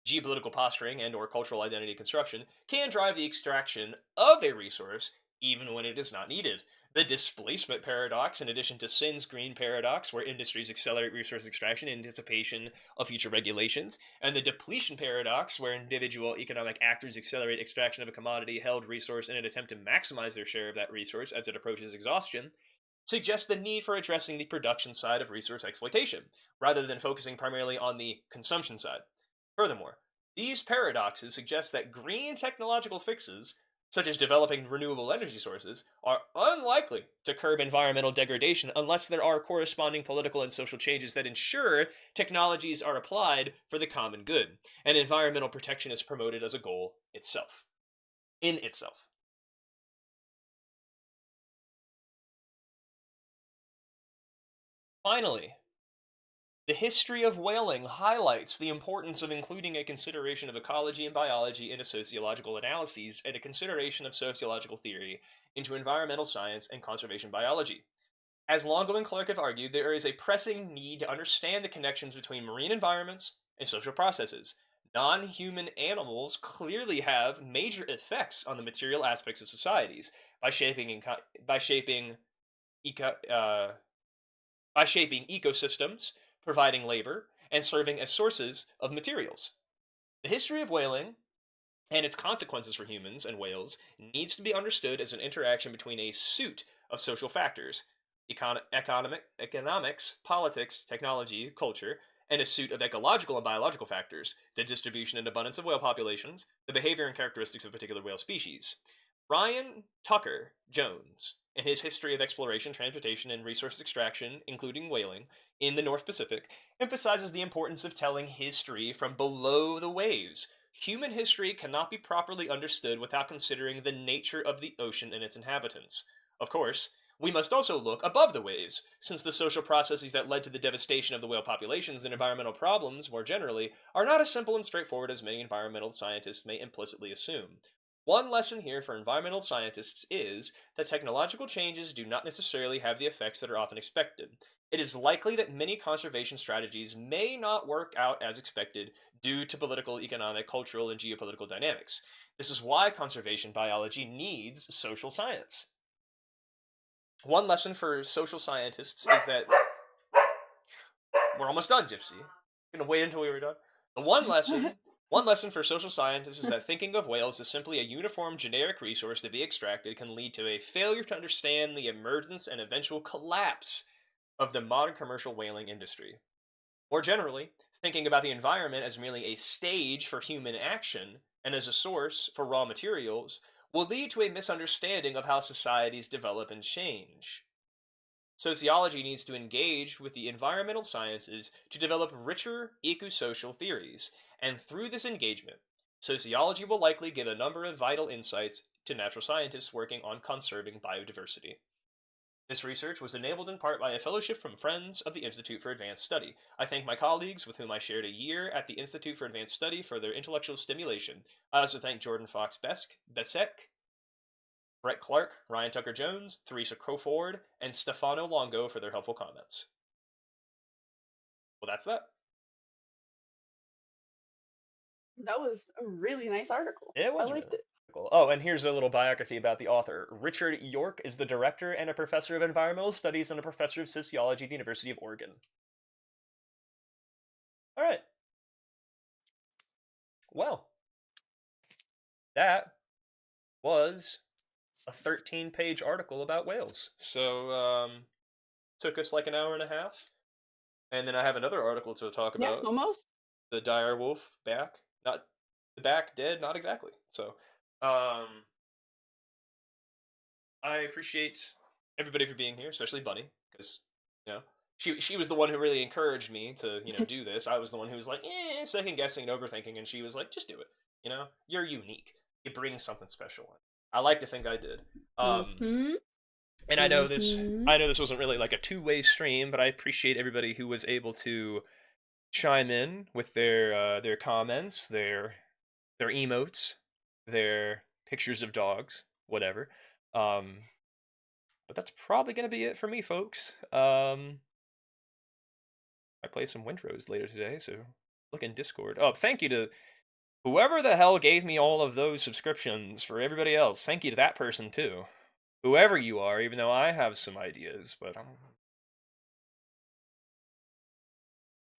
geopolitical posturing, and or cultural identity construction, can drive the extraction of a resource even when it is not needed. The displacement paradox, in addition to Sin's green paradox, where industries accelerate resource extraction in anticipation of future regulations, and the depletion paradox, where individual economic actors accelerate extraction of a commodity held resource in an attempt to maximize their share of that resource as it approaches exhaustion, suggests the need for addressing the production side of resource exploitation, rather than focusing primarily on the consumption side. Furthermore, these paradoxes suggest that green technological fixes, such as developing renewable energy sources, are unlikely to curb environmental degradation unless there are corresponding political and social changes that ensure technologies are applied for the common good, and environmental protection is promoted as a goal itself. In itself. Finally, the history of whaling highlights the importance of including a consideration of ecology and biology into sociological analyses and a consideration of sociological theory into environmental science and conservation biology. As Longo and Clark have argued, there is a pressing need to understand the connections between marine environments and social processes. Non human animals clearly have major effects on the material aspects of societies by by shaping eco, uh, by shaping ecosystems, providing labor, and serving as sources of materials. The history of whaling and its consequences for humans and whales needs to be understood as an interaction between a suite of social factors: economics, politics, technology, culture, and a suite of ecological and biological factors: the distribution and abundance of whale populations, the behavior and characteristics of particular whale species. Ryan Tucker Jones, in his history of exploration, transportation, and resource extraction, including whaling, in the North Pacific, emphasizes the importance of telling history from below the waves. Human history cannot be properly understood without considering the nature of the ocean and its inhabitants. Of course, we must also look above the waves, since the social processes that led to the devastation of the whale populations and environmental problems more generally are not as simple and straightforward as many environmental scientists may implicitly assume. One lesson here for environmental scientists is that technological changes do not necessarily have the effects that are often expected. It is likely that many conservation strategies may not work out as expected due to political, economic, cultural, and geopolitical dynamics. This is why conservation biology needs social science. One lesson for social scientists is that we're almost done, Gypsy. Gonna wait until we were done. The one lesson for social scientists is that thinking of whales as simply a uniform generic resource to be extracted can lead to a failure to understand the emergence and eventual collapse of the modern commercial whaling industry. More generally, thinking about the environment as merely a stage for human action and as a source for raw materials will lead to a misunderstanding of how societies develop and change. Sociology needs to engage with the environmental sciences to develop richer ecosocial theories, and through this engagement, sociology will likely give a number of vital insights to natural scientists working on conserving biodiversity. This research was enabled in part by a fellowship from Friends of the Institute for Advanced Study. I thank my colleagues with whom I shared a year at the Institute for Advanced Study for their intellectual stimulation. I also thank Jordan Fox Besek, Brett Clark, Ryan Tucker Jones, Theresa Crowford, and Stefano Longo for their helpful comments. Well, that's that. That was a really nice article. It I was liked really it. cool. Oh, and here's a little biography about the author. Richard York is the director and a professor of environmental studies and a professor of sociology at the University of Oregon. All right. Well, that was a 13-page article about whales. So, took us like an hour and a half. And then I have another article to talk Yeah, about. almost. The dire wolf back. Not the back dead, not exactly. So, um, I appreciate everybody for being here, especially Bunny, because you know she was the one who really encouraged me to do this. I was the one who was like second guessing and overthinking, and she was like, just do it. You're unique. You bring something special. I like to think I did. Um, Mm-hmm. and Mm-hmm. I know this wasn't really like a two-way stream, but I appreciate everybody who was able to chime in with their comments, their emotes, their pictures of dogs, whatever. Um, but that's probably gonna be it for me, folks. I play some Windrose later today, so look in Discord. Oh, thank you to whoever the hell gave me all of those subscriptions for everybody else. Thank you to that person too. Whoever you are, even though I have some ideas, but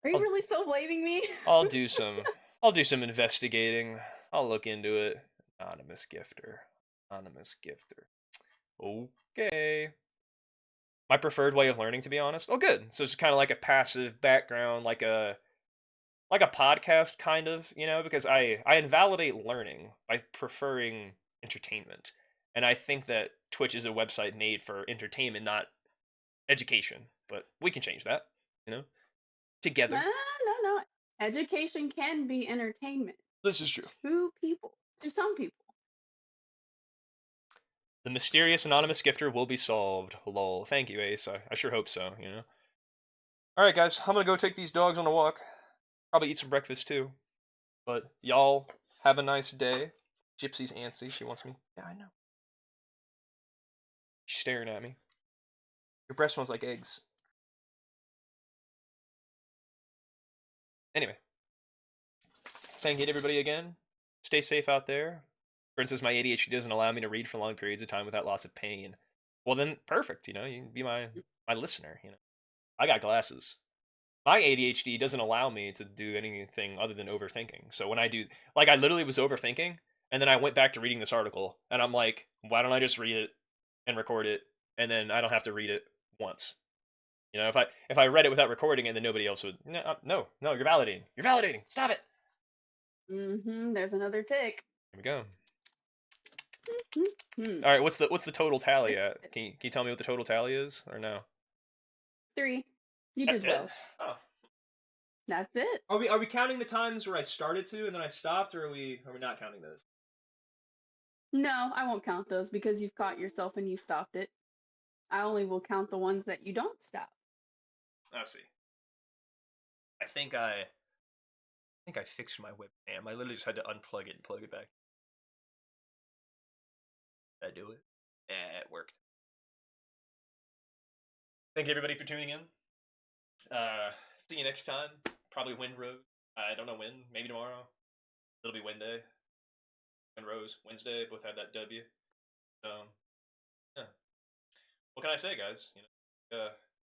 Are you I'll really still blaming me? I'll do some I'll do some investigating. I'll look into it. Anonymous gifter. Anonymous gifter. Okay. My preferred way of learning, to be honest. Oh, good. So it's kind of like a passive background, like a podcast, kind of, because I invalidate learning by preferring entertainment, and I think that Twitch is a website made for entertainment, not education. But we can change that, you know, No, together. no. Education can be entertainment This is true. to people, to some people. The mysterious anonymous gifter will be solved. Lol. Thank you, Ace. I sure hope so. All right, guys. I'm gonna go take these dogs on a walk. Probably eat some breakfast too. But y'all have a nice day. Gypsy's antsy. She wants me. Yeah, I know. She's staring at me. Your breath smells like eggs. Anyway, thank you to everybody again. Stay safe out there. For instance, my ADHD doesn't allow me to read for long periods of time without lots of pain. Well, then perfect. You can be my listener. I got glasses. My ADHD doesn't allow me to do anything other than overthinking. So when I do, like, I literally was overthinking, and then I went back to reading this article, and I'm like, why don't I just read it and record it, and then I don't have to read it once. If I read it without recording it, then nobody else would. No, no, you're validating. You're validating. Stop it. Mm-hmm. There's another tick. Here we go. Mm-hmm. All right, what's the total tally This at? Can you tell me what the total tally is, or no? 3. You That's did it. well. Oh, That's it. are we counting the times where I started to and then I stopped, or are we not counting those? No, I won't count those because you've caught yourself and you stopped it. I only will count the ones that you don't stop. I see. I think I fixed my webcam. I literally just had to unplug it and plug it back. Did I do it? Yeah, it worked. Thank you everybody for tuning in. See you next time. Probably Wind Rose. I don't know when. Maybe tomorrow. It'll be Wind Day. Wind Rose. Wednesday. Both had that W. So, yeah. What can I say, guys?